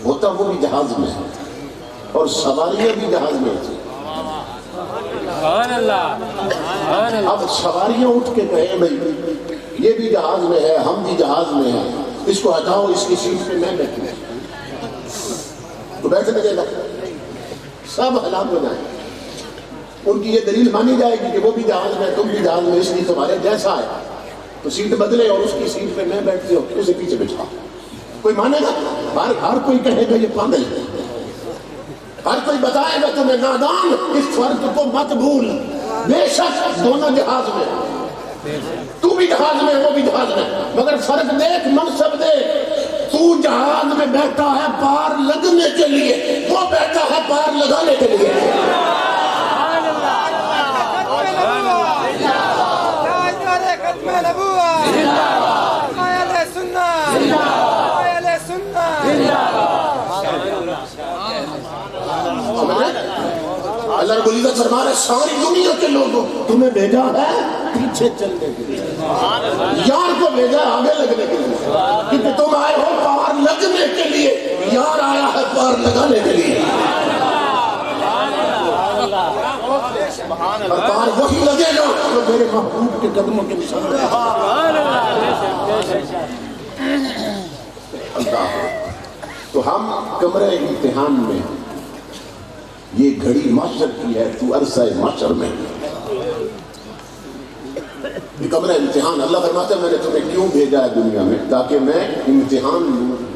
S1: ہوتا وہ بھی جہاز میں ہے اور سواریاں بھی جہاز میں ہیں۔ اب سواریاں اٹھ کے کہیں بھائی یہ بھی جہاز میں ہے، ہم بھی جہاز میں ہیں، اس کو ہٹاؤ، اس کی سیٹ پہ میں بیٹھوں، تو بیٹھ لگے گا، سب ہلاک ہو جائیں۔ ان کی یہ دلیل مانی جائے گی کہ وہ بھی جہاز میں، تم بھی جہاز میں، اس لیے تمہارے جیسا ہے، تو سیٹ بدلے اور اس کی سیٹ پہ میں بیٹھتے ہو، اسے پیچھے بٹھا۔ کوئی مانے گا؟ ہر کوئی کہے گا یہ پاگل ہے، ہر کوئی بتائے گا تمہیں نادان، اس فرق کو مت بھول، بے شک دونوں جہاز میں، تو بھی جہاز میں وہ بھی جہاز میں، مگر فرق دیکھ، منصب دیکھ، تو جہاز میں بیٹھا ہے پار لگنے کے لیے، وہ بیٹھا ہے پار لگانے کے لیے۔ اللہ رب العزت فرما رہا ہے ساری دنیا کے لوگوں تمہیں بھیجا ہے پیچھے چلنے کے لیے، یار کو بھیجا ہے آگے لگنے کے لیے، کیونکہ تم آئے ہو پار لگنے کے لیے، یار آیا ہے پار لگانے کے لیے، اور پار وہی لگے گا جو میرے محبوب کے قدموں کے نشان ہے۔ تو ہم کمرہ امتحان میں، یہ گھڑی معاشر کی ہے، تو عرصہ معاشر میں، یہ کمرہ امتحان۔ اللہ فرماتا ہے میں نے تمہیں کیوں بھیجا ہے دنیا میں، تاکہ میں امتحان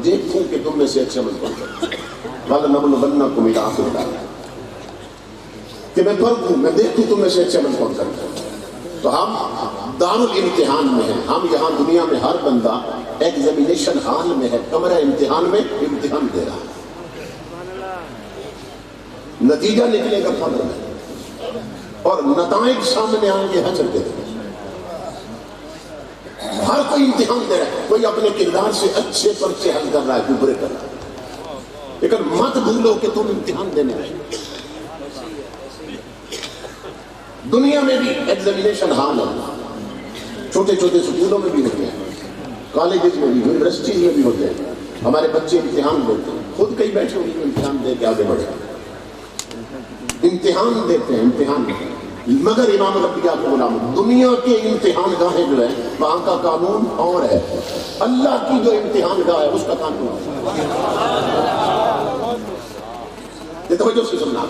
S1: دیکھوں کہ تم میں سے اچھے عمل کون کرتے ہیں، وَلَنَبْلُوَنَّكُمْ إِلَىٰ آخِرِ الْآیَةِ، کہ میں پرکھوں، میں دیکھوں تم میں سے اچھے عمل کون کرتے ہیں۔ تو ہم دار الامتحان میں ہیں، ہم یہاں دنیا میں ہر بندہ ایگزامینیشن ہال میں ہے، کمرہ امتحان میں امتحان دے رہا ہے، نتیجہ نکلے گا قبر میں، اور نتائج سامنے آئیں گے حشر کے دن۔ ہر کوئی امتحان دے رہا ہے، کوئی اپنے کردار سے اچھے پرچے حل کر رہا ہے، کوئی برے کر رہا ہے، لیکن مت بھولو کہ تم امتحان دینے رہے۔ دنیا میں بھی ایگزامینیشن ہال ہے، چھوٹے چھوٹے سکولوں میں بھی ہوتے ہیں، کالجز میں بھی، یونیورسٹیز میں بھی ہوتے ہیں، ہمارے بچے امتحان دیتے ہیں، خود کئی بیٹھے ہوئے امتحان دے کے آگے بڑھے، امتحان دیتے ہیں، امتحان دیتے ہیں۔ مگر امام الانبیاء کو غلام، دنیا کے امتحان گاہیں جو ہیں وہاں کا قانون اور ہے، اللہ کی جو امتحان گاہ ہے اس کا قانون ہے۔ یہ توجہ سے سننا،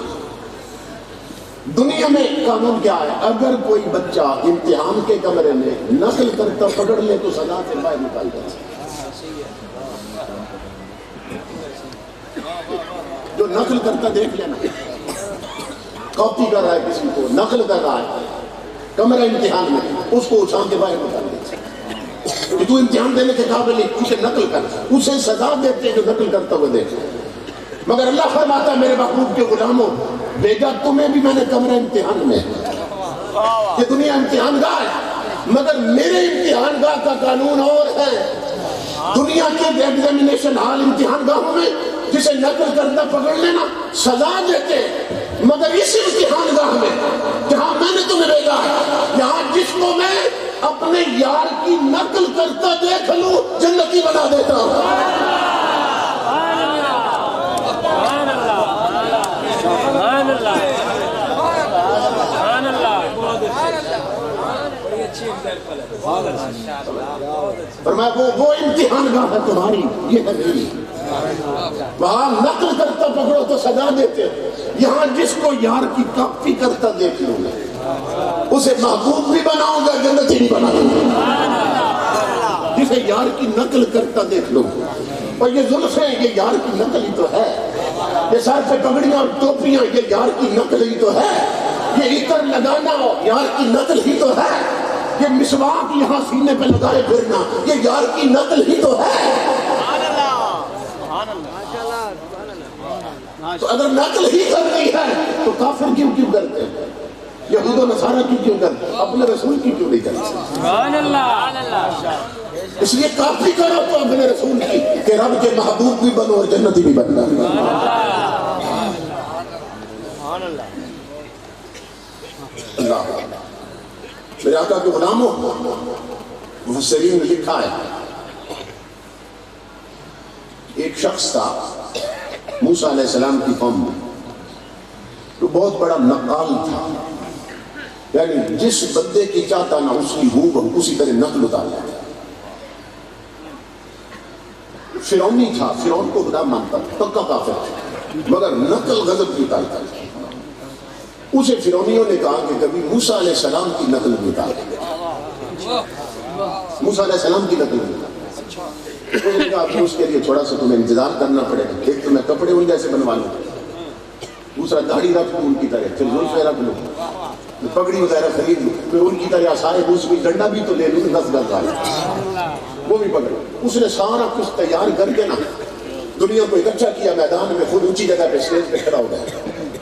S1: دنیا میں قانون کیا ہے؟ اگر کوئی بچہ امتحان کے کمرے میں نقل کرتا پکڑ لے تو سزا سے باہر نکال جائے، جو نقل کرتا دیکھ لینا، کاپی کر رہا ہے کسی کو، نقل کر رہا ہے کمرہ امتحان میں، اس کو اچھان کے باہر نکال دیتے کہ تو امتحان دینے کے قابل نہیں، اسے نقل کر، اسے سزا دیتے جو نقل کرتا ہوئے دیکھ۔ مگر اللہ فرماتا ہے میرے محبوب کے غلاموں بھیجا تمہیں بھی میں نے کمرہ امتحان میں، کہ دنیا امتحان گاہ ہے، مگر میرے امتحان گاہ کا قانون اور ہے۔ دنیا کے ایگزامینیشن ہال امتحان گاہوں میں جسے نقل کرتا پکڑ لینا سزا دیتے، مگر اس امتحان گاہ میں جہاں میں نے تمہیں بھیجا ہے، یہاں جس کو میں اپنے یار کی نقل کرتا دیکھ لوں جنتی بنا دیتا ہوں۔ فرمایا وہ امتحان گاہ ہے تمہاری، یہ ہے میری۔ وہاں نقل کرتا پکڑو تو سزا دیتے، یہاں جس کو یار کی کاپی کرتا دیکھ لوں گا اسے محبوب بھی بناؤں گا، جنتی بھی بناؤں گا۔ جسے یار کی نقل کرتا دیکھ لوں گا، اور یہ زلفیں یہ یار کی نقل ہی تو ہے، یہ سر پہ پگڑیاں اور ٹوپیاں یہ یار کی نقل ہی تو ہے، یہ عطر لگانا یار کی نقل ہی تو ہے، یہ مسواک یہاں سینے پہ لگائے پھرنا یہ یار کی نقل ہی تو ہے۔ تو اگر نقل ہی کرنی ہے تو کافر کیوں کرتے ہیں، یہود و نصارہ کیوں کرتے ہیں، اپنے رسول کی کیوں نہیں کرتے؟ اس لیے کافی کرو تو اپنے رسول کی کہ رب کے محبوب بھی بنو اور جنتی بھی بننا۔ اللہ میرے آقا کے غلاموں، مفسرین نے لکھا ہے ایک شخص تھا موسیٰ علیہ السلام کی قوم میں، تو بہت بڑا نقال تھا، یعنی جس بندے کی چاہتا نہ اس کی ہو اسی طرح نقل اتار لیتا۔ فرعونی تھا، فرعون کو خدا مانتا تھا، پکا کافر تھا، مگر نقل غضب کی اتارتا تھا۔ اسے فرعونیوں نے کہا کہ کبھی موسیٰ علیہ السلام کی نقل بھی اتار، موسیٰ علیہ السلام کی نقل بھی اتار۔ اس نے کہا کہ اس کے لیے تھوڑا سا تمہیں انتظار کرنا پڑے گا، ایک تو میں کپڑے ان جیسے بنوا لوں، دوسرا داڑھی رکھ لوں ان کی طرح، پھر زلفیں رکھ لوں، پگڑی وغیرہ خرید لوں، پھر ان کی طرح سارے دوسری ڈنڈا بھی تو لے لوں، 10 گز کا وہ بھی پکڑ۔ اس نے سارا کچھ تیار کر کے نا دنیا کو اکٹھا کیا میدان میں، خود اونچی جگہ پہ اسٹیج پہ کھڑا ہو گیا،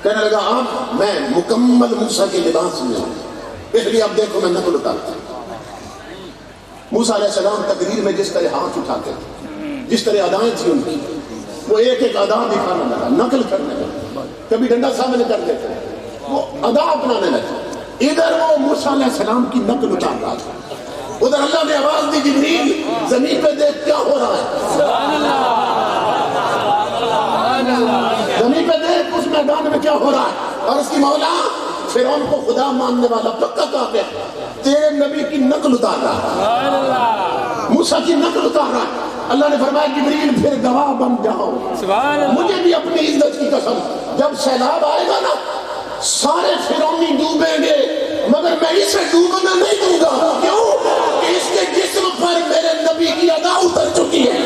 S1: کہنے لگا اب میں مکمل موسیٰ کے لباس میں ہوں، اس لیے اب دیکھو میں نقل اتارتا ہوں۔ موسیٰ علیہ السلام تقریر میں جس طرح ہاتھ اٹھاتے تھے، جس طرح ادائیں تھیں ان کی، وہ ایک ایک ادا دکھانا لگا، نقل کرنے لگا، کبھی ڈنڈا سامنے کر دیتے وہ ادا اپنانے لگا۔ ادھر وہ موسیٰ علیہ السلام کی نقل اتار رہا تھا، ادھر اللہ نے آواز دی جبریل زمین پہ دیکھ کیا ہو رہا ہے، زمین پہ دیکھ اس میدان میں کیا ہو رہا ہے، اور اس کی مولا فرعون کو خدا ماننے والا پکا کافر تیرے نبی کی نقل اتار رہا، موسیٰ کی نقل اتار رہا۔ اللہ نے فرمایا جبریل پھر گواہ بن جاؤ، مجھے بھی اپنی عزت کی قسم جب سیلاب آئے گا نا سارے فرعونی ڈوبیں گے، مگر میں اسے ڈوبنا نہیں دوں گا، کیوں کہ اس کے جسم پر میرے نبی کی ادا اتر چکی ہے۔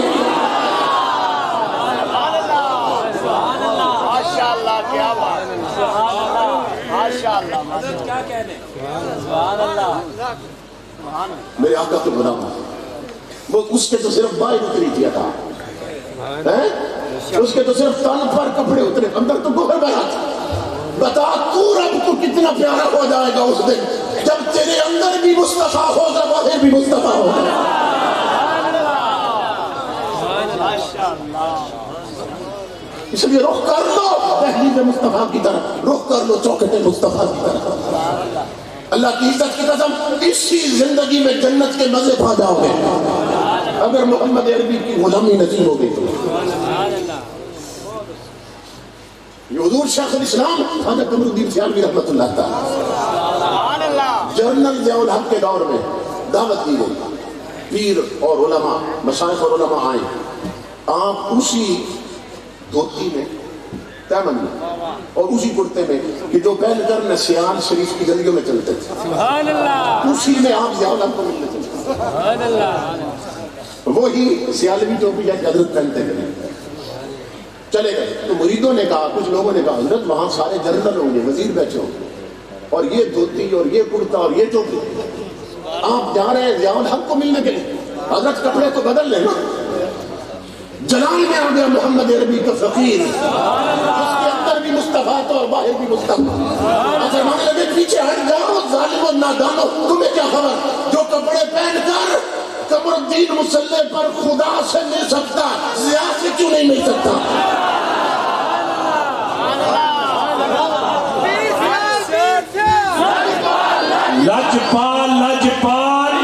S1: میرے آقا تو بنا وہ اس کے تو صرف باہر اتری تھی عطا، اس کے تو صرف تن پر کپڑے اترے، اندر تو گوہر بھرا تھا۔ بتا تو رب کو کتنا پیارا ہو جائے گا اس دن جب تیرے اندر بھی مصطفیٰ ہوگا باہر بھی مصطفیٰ ہوگا۔ اس لیے رخ کر لو تحلیل مصطفیٰ کی طرف، رخ کر لو چوکھٹ مصطفیٰ کی طرف۔ اللہ کی عزت کی قسم اسی زندگی میں جنت کے مزے پا جاؤ گے اگر محمد عربی کی غلامی نصیب ہو گئی تو۔ یہ حضور شیخ الاسلام حضرت قمر الدین سیالوی رحمۃ اللہ تعالی جنرل ضیاء الحق کے دور میں دعوت دی گئی، پیر اور علماء مشائخ اور علماء آئے، آپ اسی دھوتی میں تیمن میں اور اسی کرتے میں کہ جو پہن کر میں سیال شریف کی گلیوں میں چلتے تھے،
S2: سبحان اللہ،
S1: اسی میں آپ ضیاء الحق کو ملنے چلتے،
S2: سبحان اللہ،
S1: وہی سیالوی ٹوپی جیسے حضرت پہنتے گئے چلے گئے۔ تو مریدوں نے کہا، کچھ لوگوں نے کہا حضرت وہاں سارے جنرل ہوں گے، وزیر بیٹھے ہوں گے، اور یہ دھوتی اور یہ کرتا اور یہ ٹوپی، آپ جا رہے ہیں ضیاء الحق کو ملنے کے لیے، حضرت کپڑے تو بدل لینا۔ جلال میں آ گیا محمد عربی کا فقیر، اس کے اندر بھی مصطفیٰ تو اور باہر بھی مصطفیٰ۔ فرمانے لگے پیچھے ہٹ جاؤ ظالم و نادانو، تمہیں کیا خبر جو کپڑے پہن کر قمر الدین مسلح پر خدا سے مل سکتا ضیاء سے کیوں نہیں مل سکتا؟
S3: لجپال لجپال،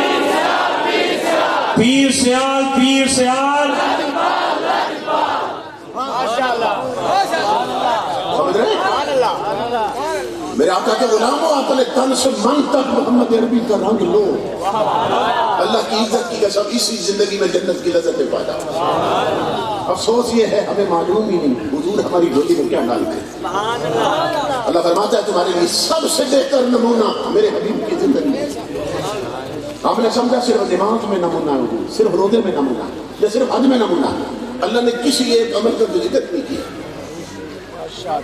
S3: پیر سیال پیر سیال،
S1: سمجھ رہے؟ میرے آقا کے غلاموں، اپنے تن سے من تک محمد عربی کا رنگ لو، اللہ کی عزت کی قسم اسی زندگی میں جنت کی لذت پا جاؤ۔ افسوس یہ ہے ہمیں معلوم ہی نہیں حضور ہماری جھولی میں کیا ڈالتے ہیں۔ اللہ فرماتا ہے تمہارے لیے سب سے بہتر نمونہ میرے حبیب کی زندگی ہے۔ ہم نے سمجھا صرف نماز میں نمونہ ہے حضور، صرف روزے میں نمونہ ہے، یا صرف حج میں نمونہ ہے۔ اللہ نے کسی ایک عمل کا ذکر نہیں کیا،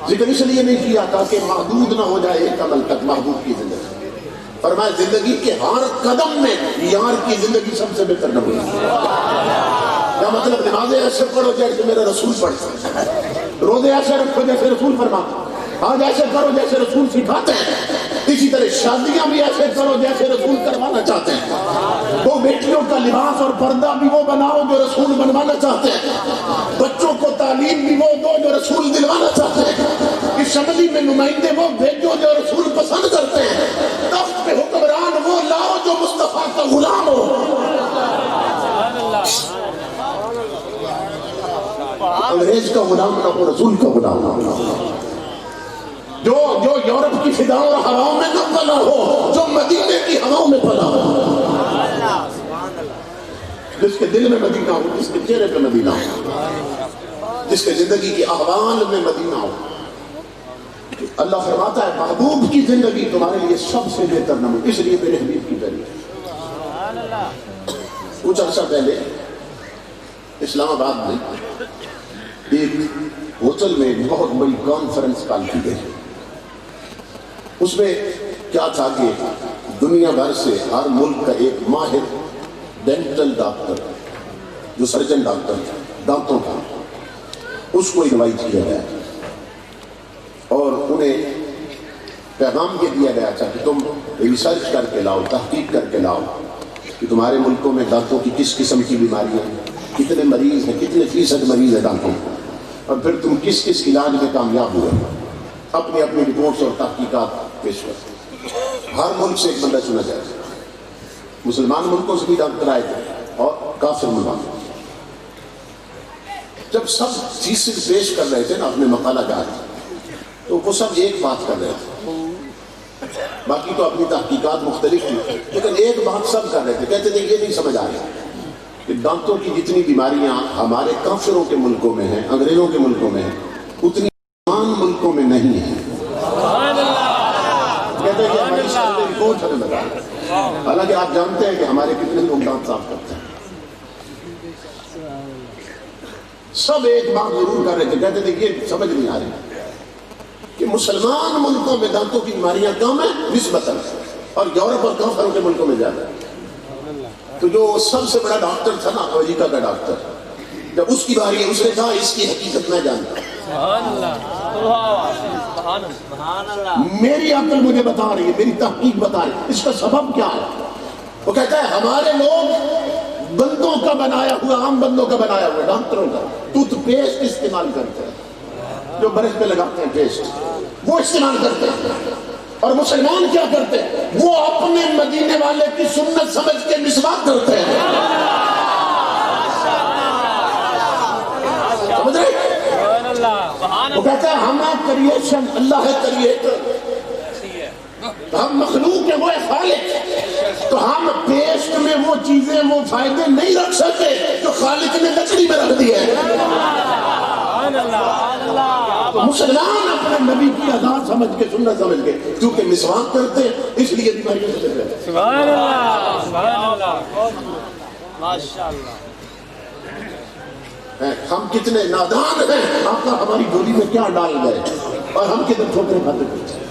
S1: ذکر اس لیے نہیں کیا تاکہ محدود نہ ہو جائے ایک عمل تک محبوب کی زندگی۔ فرمایا زندگی کے ہر قدم میں یار کی زندگی سب سے بہتر نمونہ ہے۔ کیا مطلب؟ نمازیں ایسے پڑھو جیسے میرا رسول پڑھتا ہے، روزے ایسے رکھو جیسے رسول فرماتا ہے، آج ایسے کرو جیسے رسول سکھاتے ہیں، اسی طرح شادیاں بھی ایسے کرو جیسے رسول کروانا چاہتے ہیں، وہ بیٹیوں کا لباس اور پردہ بھی وہ بناؤ جو رسول بنوانا چاہتے ہیں، بچوں کو تعلیم بھی وہ دو جو رسول دلوانا چاہتے ہیں، اسمبلی میں نمائندے وہ بھیجو جو رسول پسند کرتے ہیں، تخت پہ حکمران وہ لاؤ جو مصطفیٰ کا غلام ہو۔ انگریز کا غلام نہ ہو، رسول کا غلام نہ ہو، جو یورپ کی فضاؤں اور ہواؤں میں نہ پلا ہو، جو مدینے کی ہواؤں میں پلا ہو، جس کے دل میں مدینہ ہو، جس کے چہرے پہ مدینہ ہو، جس کے زندگی کی احوال میں مدینہ ہو۔ اللہ فرماتا ہے محبوب کی زندگی تمہارے لیے سب سے بہتر نمونہ، اس لیے میرے حبیب کی ذریعے۔ کچھ عرصہ پہلے اسلام آباد میں ایک ہوٹل میں بہت بڑی کانفرنس کال کی گئی۔ اس میں کیا تھا کہ دنیا بھر سے ہر ملک کا ایک ماہر ڈینٹل ڈاکٹر، جو سرجن ڈاکٹر تھا دانتوں کا، اس کو انوائٹ کیا گیا اور انہیں پیغام یہ دیا گیا تھا کہ تم ریسرچ کر کے لاؤ، تحقیق کر کے لاؤ کہ تمہارے ملکوں میں دانتوں کی کس قسم کی بیماریاں ہیں، کتنے مریض ہیں، کتنے فیصد مریض ہیں دانتوں، اور پھر تم کس کس علاج میں کامیاب ہوئے، اپنی اپنی رپورٹس اور تحقیقات پیش کر۔ ہر ملک سے ایک بندہ چنا جائے، مسلمان ملکوں سے بھی ڈاکٹر آئے تھے اور کافر ملک۔ جب سب تھیسس پیش کر رہے تھے نا اپنے مقالہ جات، تو وہ سب ایک بات کر رہے تھے، باقی تو اپنی تحقیقات مختلف تھی، لیکن ایک بات سب کر رہے تھے، کہتے تھے یہ نہیں سمجھ آ رہا کہ دانتوں کی جتنی بیماریاں ہمارے کافروں کے ملکوں میں ہیں، انگریزوں کے ملکوں میں ہیں، اتنی مسلمان ملکوں میں نہیں ہیں۔ کہتے ہیں کہ ہماری رپورٹ ہمیں بتا رہے ہیں، حالانکہ آپ جانتے ہیں کہ ہمارے کتنے لوگ دانت صاف کرتے ہیں۔ سب ایک بات ضرور کر رہے تھے، کہتے تھے یہ سمجھ نہیں آ رہی کہ مسلمان ملکوں میں دانتوں کی بیماریاں کم ہیں نسبتاً، اور یورپ اور کافروں کے ملکوں میں زیادہ ہیں۔ تو جو سب سے بڑا ڈاکٹر تھا نا امریکہ کا ڈاکٹر، جب اس کی باری ہے اس نے کہا اس کی حقیقت میں جانتا ہوں، میری عقل مجھے بتا رہی ہے، میری تحقیق بتا رہی ہے، اس کا سبب کیا ہے؟ وہ کہتا ہے ہمارے لوگ بندوں کا بنایا ہوا، عام بندوں کا بنایا ہوا، ڈاکٹروں کا ٹوتھ پیسٹ استعمال کرتے ہیں، جو برش پہ لگاتے ہیں پیسٹ، وہ استعمال کرتے ہیں، اور مسلمان کیا کرتے ہیں؟ وہ اپنے مدینے والے کی سنت سمجھ کے مسواک کرتے ہیں۔ سمجھ رہے؟ وہ کہتا ہے ہم کریشن، اللہ ہے کریٹر، ہم مخلوق ہیں، وہ ہے خالق، تو ہم پیسٹ میں وہ چیزیں، وہ فائدے نہیں رکھ سکتے جو خالق نے لکڑی میں رکھ دی ہے۔ تو مسلمان اپنے نبی کی ادا سمجھ کے، سنت سمجھ کے، کیونکہ مسواک کرتے ہیں اس لیے بیماریوں سے بچ رہے۔
S2: سبحان اللہ، سبحان اللہ، ماشاءاللہ۔
S1: ہم کتنے نادان ہیں، آقا ہماری گولی میں کیا ڈال گئے اور ہم کدھر ٹھوکریں کھاتے پھرتے ہیں۔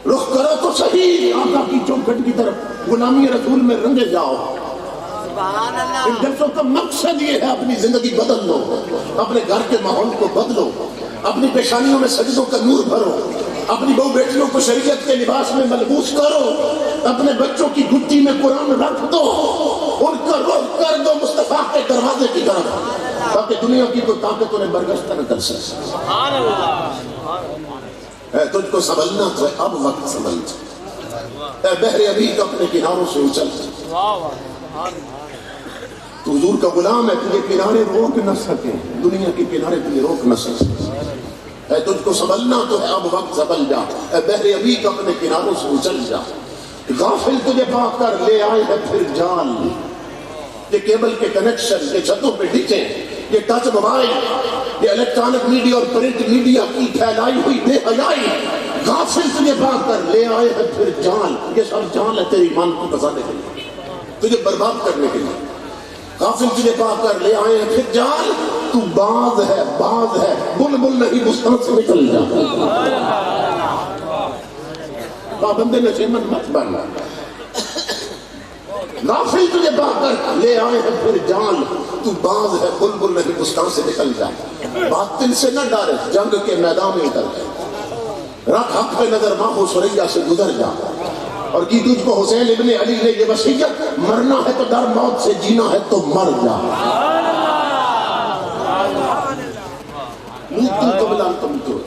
S1: رخ کرو تو صحیح آقا کی چوکھٹ کی طرف، غلامی رسول میں رنگے جاؤ۔ ان جلسوں کا مقصد یہ ہے اپنی زندگی بدل لو، اپنے گھر کے ماحول کو بدلو، اپنی پیشانیوں میں سجدوں کا نور بھرو، اپنی بہو بیٹیوں کو شریعت کے لباس میں ملبوس کرو، اپنے بچوں کی گھٹی میں قرآن رکھ دو، ان کا رخ کر دو مصطفیٰ کے دروازے کی طرف، تاکہ دنیا کی کوئی طاقت انہیں برگشتہ نہ کر سکے۔
S2: سبحان اللہ،
S1: اے تجھ کو سنبھلنا تو اب وقت سنبھل جا، اے بحر ابیک اپنے کناروں سے اچھل جا، تو حضور کا غلام ہے، تجھے کنارے روک نہ سکے، دنیا کے کنارے تجھے روک نہ سکے۔ اے تجھ کو سنبھلنا تو ہے اب وقت سنبھل جا، اے بحر ابیک اپنے کناروں سے اچھل جا، غافل تجھے پا کر لے آئے ہے پھر جال، یہ کیبل کے کنیکشن، یہ چھتوں پہ ڈچیں، یہ ٹچ موبائل، یہ الیکٹرانک میڈیا اور پرنٹ میڈیا کی پھیلائی ہوئی بے حیائی، غافل تجھے پا کر لے آئے ہے پھر جال، یہ سب جال ہے تیری ایمان کو بچانے کے لیے، تجھے برباد کرنے کے لیے، غافل تجھے پا کر لے آئے ہیں پھر جال، تو باز ہے بلبل نہیں بستان سے نکل جا، پابند نشیمن مت بن، غافل تجھے پا کر لے آئے ہیں پھر جال، تو باز ہے بلبل نہیں بستان سے نکل جا، باطل سے نہ ڈارے جنگ کے میدان میں اتر جا، رکھ حق پہ نظر ماں سریا سے گزر جا، اور کی تجھ کو حسین ابن علی نے یہ وصیت، مرنا ہے تو ڈر موت سے، جینا ہے تو مر جا، موتو قبل ان تموتو،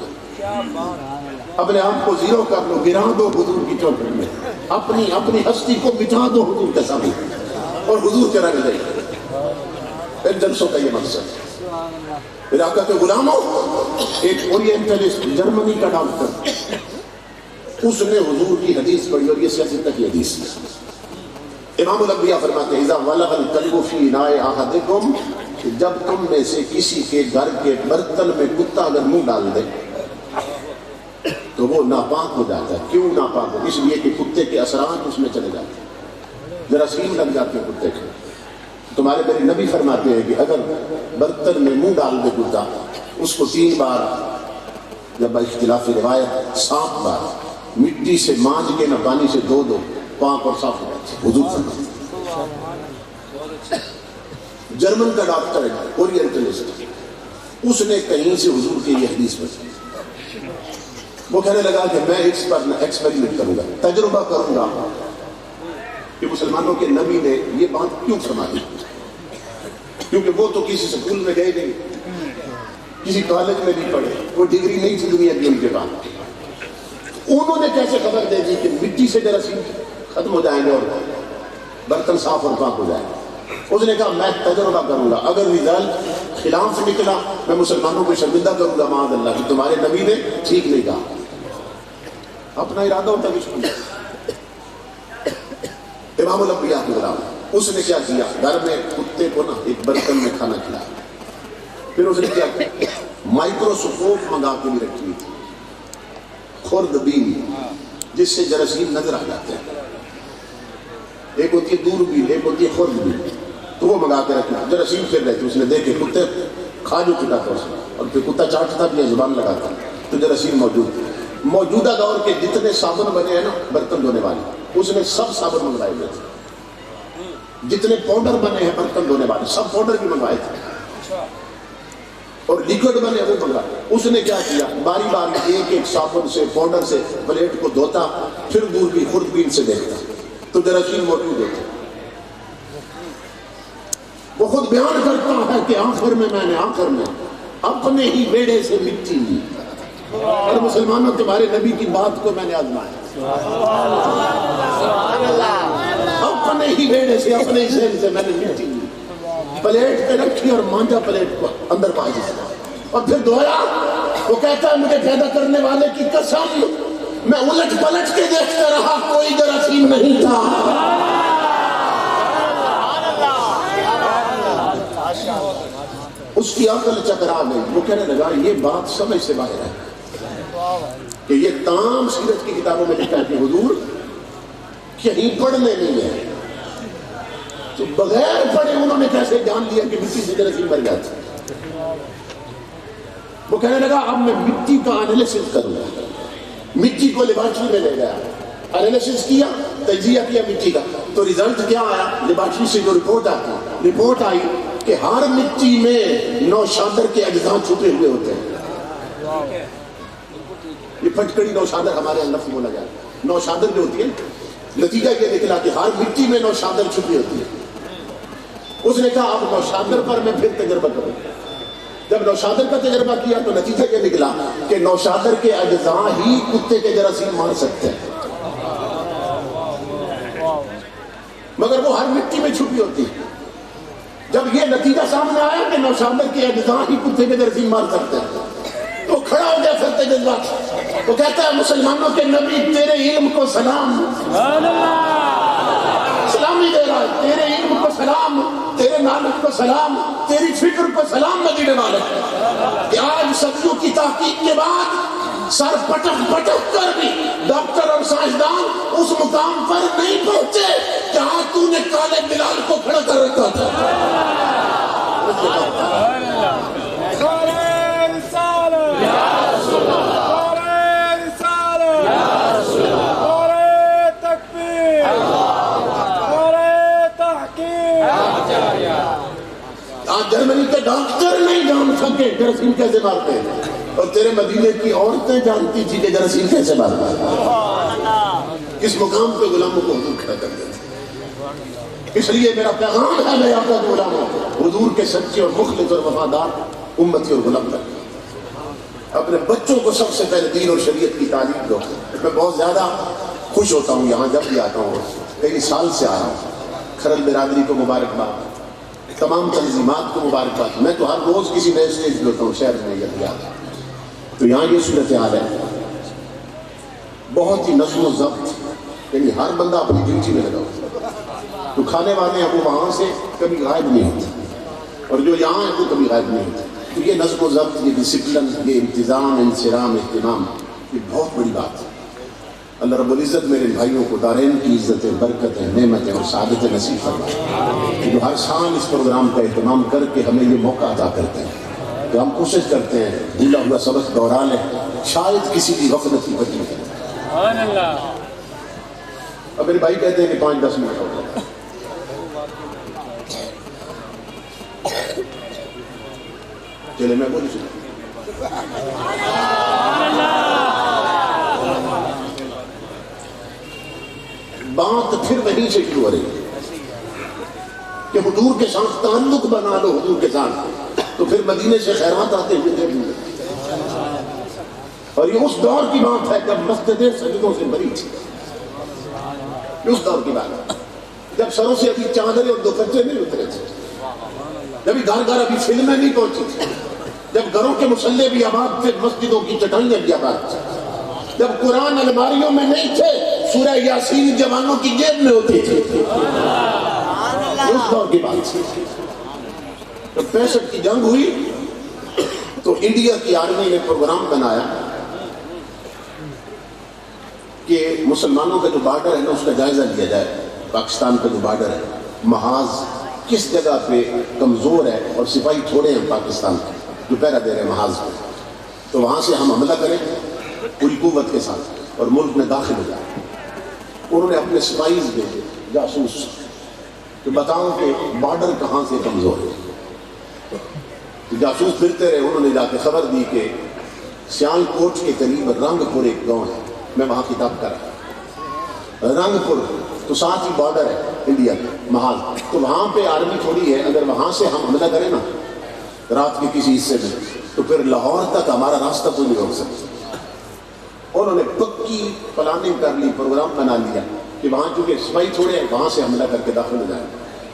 S1: اپنے آپ کو زیرو کر لو، گرا دو حضور کی چوکھٹ میں، اپنی ہستی کو مٹا دو حضور کے سامنے، اور حضور کے رنگ دے، ان جلسوں کا یہ مقصد ہے۔ علاقہ کے غلاموں، ایک اورینٹلسٹ جرمنی کا ڈاکٹر، اس نے حضور کی حدیث پڑھی، اور یہ سیاست کی حدیث ہے۔ امام الانبیاء فرماتے ہیں اذا ولغ الکلب فی اناء احدکم، جب تم میں سے کسی کے گھر کے برتن میں کتا اگر منہ ڈال دے تو وہ ناپاک ہو جاتا ہے۔ کیوں ناپاک ہو؟ اس لیے کہ کتے کے اثرات اس میں چلے جاتے ہیں، جراثیم لگ جاتے ہیں کتے کے۔ تمہارے میرے نبی فرماتے ہیں کہ اگر برتن میں منہ ڈال دے کتا، اس کو 3 بار یا باختلاف روایت 7 بار مٹی سے مانج کے نہ پانی سے دھو دو، پاک اور صاف ہو جاتے ہیں۔ حضور فرماتے ہیں۔ جرمن کا ڈاکٹر ہے، اورینٹلسٹ، اس نے کہیں سے حضور کی یہ حدیث پڑھی، وہ کہنے لگا کہ میں اس پر ایکسپیریمنٹ کروں گا، تجربہ کروں گا کہ مسلمانوں کے نبی نے یہ بات کیوں فرمائی، کیونکہ وہ تو کسی سکول میں گئے نہیں، کسی کالج میں نہیں پڑھے، وہ ڈگری نہیں تھی دنیا کی ان کے پاس، انہوں نے کیسے خبر دے دی کہ مٹی سے جراثیم ختم ہو جائیں گے اور برتن صاف اور پاک ہو جائیں گے۔ اس نے کہا میں تجربہ کروں گا، اگر رزلٹ خلاف نکلا میں مسلمانوں کو شرمندہ کروں گا معاذ اللہ کہ تمہارے نبی نے ٹھیک نہیں کہا۔ اپنا ارادہ ہوتا کچھ نہیں۔ امام الانبیاء کے غلام، اس نے کیا کیا، گھر میں کتے کو نا ایک برتن میں کھانا کھلایا، پھر اس نے کیا کیا، مائکروسکوپ منگا کے بھی رکھی تھی، خوردبین جس سے جراثیم نظر آ جاتے ہیں، ایک ہوتی ہے دوربین، ایک ہوتی ہے خوردبین، تو وہ منگا کے رکھنا، جراثیم پھر رہے تھے، اس نے دیکھے کتے کھا جو چکا تھا اس میں، اور پھر کتا چاٹتا بھی زبان لگاتا تو جراثیم موجود تھے۔ موجودہ دور کے جتنے صابن بنے ہیں نا برتن دھونے والے، اس نے سب صابن منگوائے ہوئے تھے، جتنے پاؤڈر بنے ہیں برتن دھونے والے سب پاؤڈر بھی منگوائے تھے، اور لیکوڈ بنے وہ منگوائے۔ اس نے کیا کیا، باری باری ایک ایک صابن سے پاؤڈر سے پلیٹ کو دھوتا، پھر دوربین خوردبین سے دیکھتا تو جراثیم موجود ہوتے۔ وہ خود بیان کرتا ہے کہ آخر میں اپنے ہی بیڑے سے مٹی لی، اور مسلمانوں تمہارے نبی کی بات کو میں نے آزمایا، اپنے ہی بیڑے سے اپنے ہی ذہن سے میں نے مٹی لی، پلیٹ پہ رکھی اور مانجا پلیٹ کو اندر پا دیا اور پھر دھویا۔ وہ کہتا ہے مجھے پیدا کرنے والے کی قسم میں الٹ پلٹ کے دیکھتا رہا، کوئی جراثیم نہیں تھا۔ اس کی عقل چکرا گئی، وہ کہنے لگا یہ بات سمجھ سے باہر ہے کہ یہ تمام سیرت کی کتابوں میں لکھا ہے کہ حضور کہیں پڑھنے نہیں ہے، تو بغیر پڑھے انہوں نے کیسے جان لیا کہ مٹی سے جراثیم مر جاتی۔ وہ کہنے لگا اب میں مٹی کا انالیسس کروں گا، مٹی کو لیبارٹری میں لے گیا، انالیسس کیا، تجزیہ کیا مٹی کا، تو ریزلٹ کیا آیا؟ لیبارٹری سے جو رپورٹ آئی کہ ہر مٹی میں نوشادر کے اجزاء چھپے ہوئے ہوتے ہیں. یہ پھٹکڑی نوشادر ہمارے اندر سے بولا جائے. نوشادر جو ہوتی ہے نتیجہ یہ نکلا کہ ہر مٹی میں نوشادر چھپی ہوتی ہے. اس نے کہا اب نوشادر پر میں پھر تجربہ کروں. جب نوشادر کا تجربہ کیا تو نتیجہ یہ نکلا کہ نوشادر کے اجزاء ہی کتے کے جراثیم مار سکتے ہیں، مگر وہ ہر مٹی میں چھپی ہوتی ہے. جب یہ نتیجہ سامنے آیا کہ نوشادر کے اجزاء ہی کتے کے جراثیم مار سکتے ہیں تو کھڑا ہو گیا پھر تجربہ. وہ کہتا ہے مسلمانوں کے نبی تیرے علم کو سلام، سلامی دے رہا ہے. تیرے علم کو سلام، تیرے نالت کو سلام، تیری فکر کو سلام مدینے والے کہ آج صدیوں کی تحقیق کے بعد سر پٹک پٹک کر بھی ڈاکٹر اور سائنسدان اس مقام پر نہیں پہنچے جہاں تو نے کالے بلال کو کھڑا کر رکھا تھا. جرمنی کے ڈاکٹر نہیں جان سکے جراثیم کیسے مارتے ہیں اور تیرے مدینے کی عورتیں جانتی تھی کہ جراثیم کیسے مارتے ہیں. اس مقام پہ غلاموں کو حضور کھڑا کر دیتے. اس لیے میرا پیغام ہے میں آپ کا غلام ہوں، حضور کے سچے اور مخلص اور وفادار امتی اور غلام تک. اپنے بچوں کو سب سے پہلے دین اور شریعت کی تعلیم دو. میں بہت زیادہ خوش ہوتا ہوں یہاں جب بھی آتا ہوں. کئی سال سے آ رہا ہوں. کھرل برادری کو مبارکباد، تمام تنظیمات کو مبارکباد. میں تو ہر روز کسی نئے اسٹیج پہ ہوتا ہوں شہر میں یا تو یہاں یہ صورتحال ہے. بہت ہی نظم و ضبط، یعنی ہر بندہ اپنی ڈیوٹی میں لگا ہوتا ہے. تو کھانے والے ہیں وہ وہاں سے کبھی غائب نہیں ہوتے اور جو یہاں ہیں وہ کبھی غائب نہیں ہوتے. تو یہ نظم و ضبط، یہ ڈسپلن، یہ انتظام، انصرام، اہتمام، یہ بہت بڑی بات ہے. اللہ رب العزت میرے بھائیوں کو دارین کی عزتیں، برکتیں، نعمتیں اور سعادتیں نصیب فرمائے. جو ہر سال اس پروگرام کا اہتمام کر کے ہمیں یہ موقع عطا کرتے ہیں کہ ہم کوشش کرتے ہیں بھولا ہوا سبق دوہرا لیں، شاید کسی کی غفلت کی بچی کریں. اب میرے بھائی کہتے ہیں کہ 5-10 منٹ ہو گئے. چلے میں بولی سنا بات پھر وہیں سے شروع ہو رہی ہے کہ حضور کے ساتھ تعلق بنا لو. حضور کے ساتھ تو پھر مدینے سے خیرات آتے ہوئے دیکھ لیں. اور یہ اس دور کی بات ہے جب مسجدیں سجدوں سے بری تھی. اس دور کی بات ہے جب سروں سے ابھی چادریں اور دوپٹے نہیں اترے تھے، جب گھر گھر ابھی فلمیں نہیں پہنچی تھی، جب گھروں کے مسلح بھی آباد تھے، مسجدوں کی چٹائیاں بھی آباد تھیں، جب قرآن الماریوں میں نہیں تھے، سورہ یاسین جوانوں کی جیب میں ہوتی تھی. اس دور کی بات تھی. جب 65 کی جنگ ہوئی تو انڈیا کی آرمی نے پروگرام بنایا کہ مسلمانوں کا جو بارڈر ہے نا اس کا جائزہ لیا جائے. پاکستان کا جو بارڈر ہے محاذ کس جگہ پہ کمزور ہے اور سپاہی تھوڑے ہیں پاکستان جو پہرا دے رہے ہیں محاذ پہ، تو وہاں سے ہم حملہ کریں پوری قوت کے ساتھ اور ملک میں داخل ہو جائے. انہوں نے اپنے سپاہیز بھیجے، جاسوس، کہ بتاؤ کہ بارڈر کہاں سے کمزور ہے. تو جاسوس پھرتے رہے. انہوں نے جا کے خبر دی کہ سیال کوٹ کے قریب رنگ پور ایک گاؤں ہے. میں وہاں کتاب کر رہا. رنگ پور تو ساتھ ہی بارڈر ہے انڈیا کا محاذ. تو وہاں پہ آرمی تھوڑی ہے، اگر وہاں سے ہم حملہ کریں نا رات کے کسی حصے میں تو پھر لاہور تک ہمارا راستہ کوئی نہیں روک سکتا. انہوں نے پکی پلاننگ کر لی، پروگرام بنا لیا کہ وہاں چونکہ سپاہی تھوڑے ہیں وہاں سے حملہ کر کے داخل ہو جائیں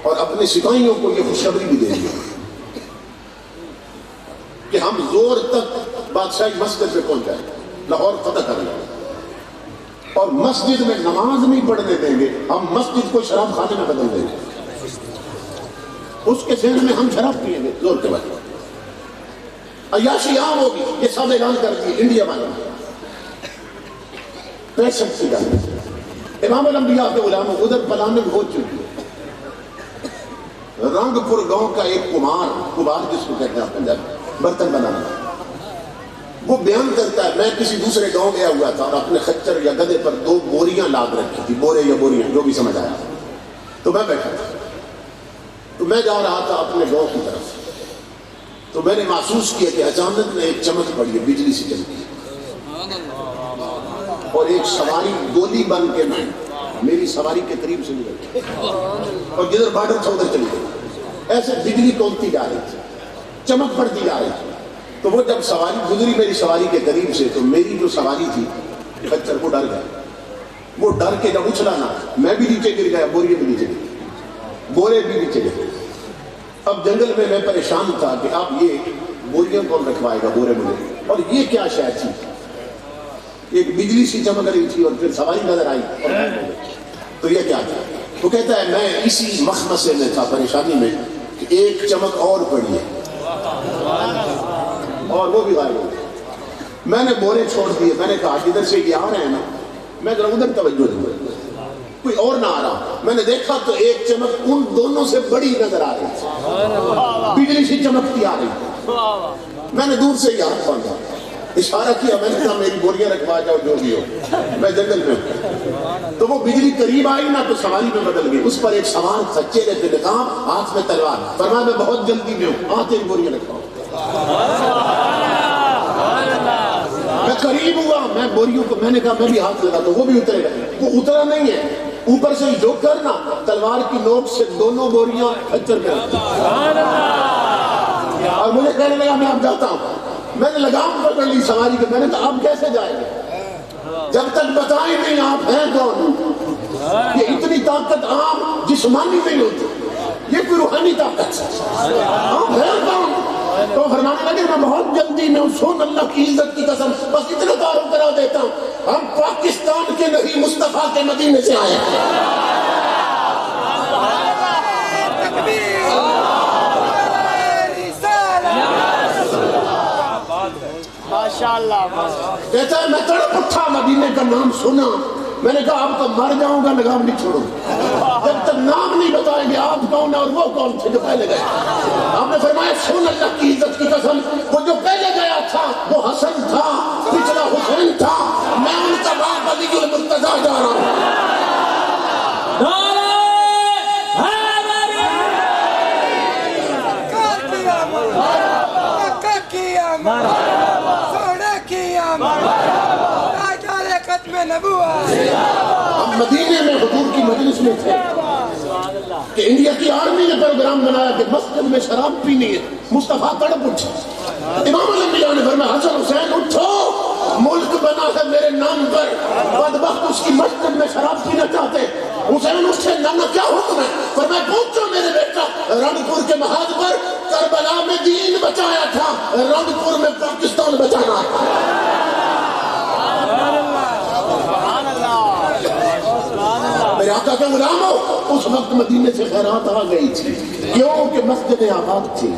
S1: اور اپنے سپاہیوں کو یہ خوشخبری بھی دے دی کہ ہم زور تک بادشاہی مسجد پہ پہنچ جائیں، لاہور فتح کر لیں اور مسجد میں نماز نہیں پڑھنے دیں گے، ہم مسجد کو شراب خانے میں بدل دیں گے. اس کے ذہن میں ہم شراب پیئیں گے زور کے بعد، عیاشی عام ہوگی. یہ سب اعلان کر دی انڈیا والوں نے. 65 کی جنگ، امام الانبیاء کے غلاموں ادھر پلاننگ ہو چکی ہے. رنگ پور گاؤں کا ایک کمار جس کو کہتے ہیں پنجابی، برتن بنانا، وہ بیان کرتا ہے میں کسی دوسرے گاؤں گیا ہوا تھا اور اپنے خچر یا گدھے پر 2 بوریاں لاد رکھی تھی، بورے یا بوریاں جو بھی سمجھ آیا. تو میں بیٹھا تھا، تو میں جا رہا تھا اپنے گاؤں کی طرف، تو میں نے محسوس کیا کہ اچانک میں ایک چمک پڑی ہے، بجلی سے چمکی، اور ایک سواری گولی بن کے میں میری سواری کے قریب سے گزر، اور جدھر بارڈر تھا ادھر چلی گئی، ایسے بجلی کونتی جا رہی تھی، چمک پڑتی جا رہی تھی۔ تو وہ جب سواری گزری میری سواری کے قریب سے، تو میری جو سواری تھی خچر کو ڈر گیا، وہ ڈر کے جب اچھلا نا، میں بھی نیچے گر گیا، بورے بھی نیچے گر گئے، بورے بھی نیچے گر گئے۔ اب جنگل میں میں پریشان تھا کہ اب یہ بوریاں کون رکھوائے گا، بورے مجھے، اور یہ کیا شے تھی، ایک بجلی سی چمک رہی تھی اور پھر سواری نظر آئی اور غائب ہو گئی، تو یہ کیا تھا؟ وہ کہتا ہے میں اسی مخمصے میں تھا، پریشانی میں، کہ ایک چمک اور پڑی ہے اور وہ بھی غائب ہو گئی۔ میں نے بورے چھوڑ دیے، میں نے کہا جدھر سے یہ آ رہے ہیں نا، میں ذرا ادھر توجہ دوں، کوئی اور نہ آ رہا۔ میں نے دیکھا تو ایک چمک ان دونوں سے بڑی نظر آ رہی تھی، بجلی سی چمکتی آ رہی تھی۔ میں نے دور سے ہی ہاتھ باندھا، اشارہ کیا، میں نے کہا میری بوریاں رکھوا جاؤ جو بھی ہو، میں جنگل میں ہوں۔ تو وہ بجلی قریب آئی نا تو سواری میں بدل گئی، اس پر ایک سوار تھا، چہرے پہ نقاب، ہاتھ میں تلوار، فرمایا میں بہت جلدی میں ہوں، تیری بوریاں رکھواؤ۔ میں قریب ہوا، میں بوریوں کو میں نے کہا میں بھی ہاتھ لگا تو وہ بھی اترے گا، وہ اترا نہیں ہے، اوپر سے جو کرنا تلوار کی نوک سے دونوں بوریاں خچر میں رکھی، اور مجھے کہنے لگا میں اب جاتا ہوں۔ میں نے لگام پکڑ لی سواری کے، میں نے کہا اب کیسے جائیں گے، جب تک بتائیں نہیں آپ ہیں کون۔ یہ اتنی طاقت عام جسمانی نہیں ہوتی، یہ کوئی روحانی طاقت ہے، آپ ہیں کون؟ تو فرمانے لگے میں بہت جلدی میں ہوں، سن اللہ کی عزت کی قسم بس اتنا تعارف کرا دیتا ہوں، ہم پاکستان کے نہیں مصطفیٰ کے مدینے سے آئے ہیں۔ کہتا ہے میں تڑپ اٹھا، مدینے کا نام سنا، میں نے کہا اب تو مر جاؤں گا، نگام نہیں چھوڑوں گا جب تک نام نہیں بتائیں گے آپ کون اور وہ کون تھے جو پہلے گئے۔ آپ نے فرمایا سن اللہ کی عزت کی قسم، وہ جو پہلے گیا تھا وہ حسن تھا، پچھلا حسین تھا، میں ان کا باپ علی المرتضیٰ جا رہا ہوں۔ ہم مدینے میں حضور کی مجلس میں تھے کہ انڈیا کی آرمی نے پروگرام بنایا کہ مسجد میں شراب پینی ہے، مصطفیٰ تڑپ اٹھے، امام الانبیاء نے فرمایا حسن حسین اٹھو، ملک بنا ہے میرے نام پر، بدبخت اس کی مسجد میں شراب پینا چاہتے۔ حسین اٹھے، نانا کیا حکم ہے؟ فرمایا پوچھو میرے بیٹا، رنگپور کے محاذ پر کربلا میں دین بچایا تھا، رنگپور میں پاکستان بچانا ہے۔ میرے آقا کے غلاموں، اس وقت مدینے سے خیرات آ گئی تھی، کیوں کہ مسجدیں آباد تھی،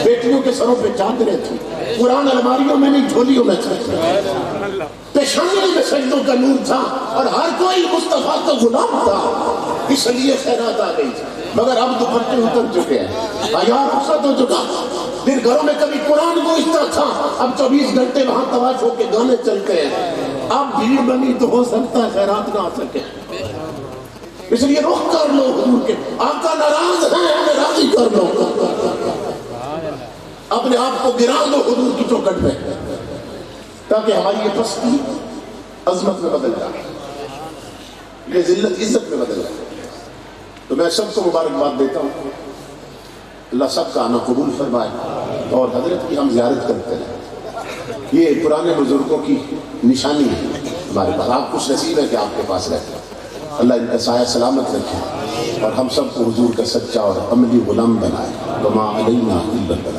S1: بیٹیوں کے سروں پہ چادریں تھی، قرآن الماریوں میں نہیں جھولیوں میں تھے، پیشانی میں سجدوں کا نور تھا، اور ہر کوئی مصطفیٰ کا غلام تھا، اس لیے خیرات آ گئی تھی۔ مگر اب دوپٹے اتر چکے ہیں، حیا رخصت ہو چکا، پھر گھروں میں کبھی قرآن گوشتا تھا، اب 24 گھنٹے وہاں طواف ہو کے گانے چلتے ہیں، اب بھیڑ بنی تو ہو سکتا ہے خیرات نہ آ سکے، اس لیے رخ کر لو حضور کے، آقا ناراض ہیں ہمیں راضی کر لو، اپنے آپ کو گرا دو حضور کی چوکھٹ پہ، تاکہ ہماری یہ پستی عظمت میں بدل جائے، یہ ذلت عزت میں بدل جائے۔ تو میں سب کو مبارکباد دیتا ہوں، اللہ سب کا آنا قبول فرمائے، اور حضرت کی ہم زیارت کرتے ہیں، یہ پرانے بزرگوں کی نشانی ہے ہمارے پاس، آپ خوش نصیب ہے کہ آپ کے پاس رہتے ہیں، اللہ ان کا سایہ سلامت رکھے، اور ہم سب کو حضور کا سچا اور عملی غلام بنائے، وما علینا الا البلاغ۔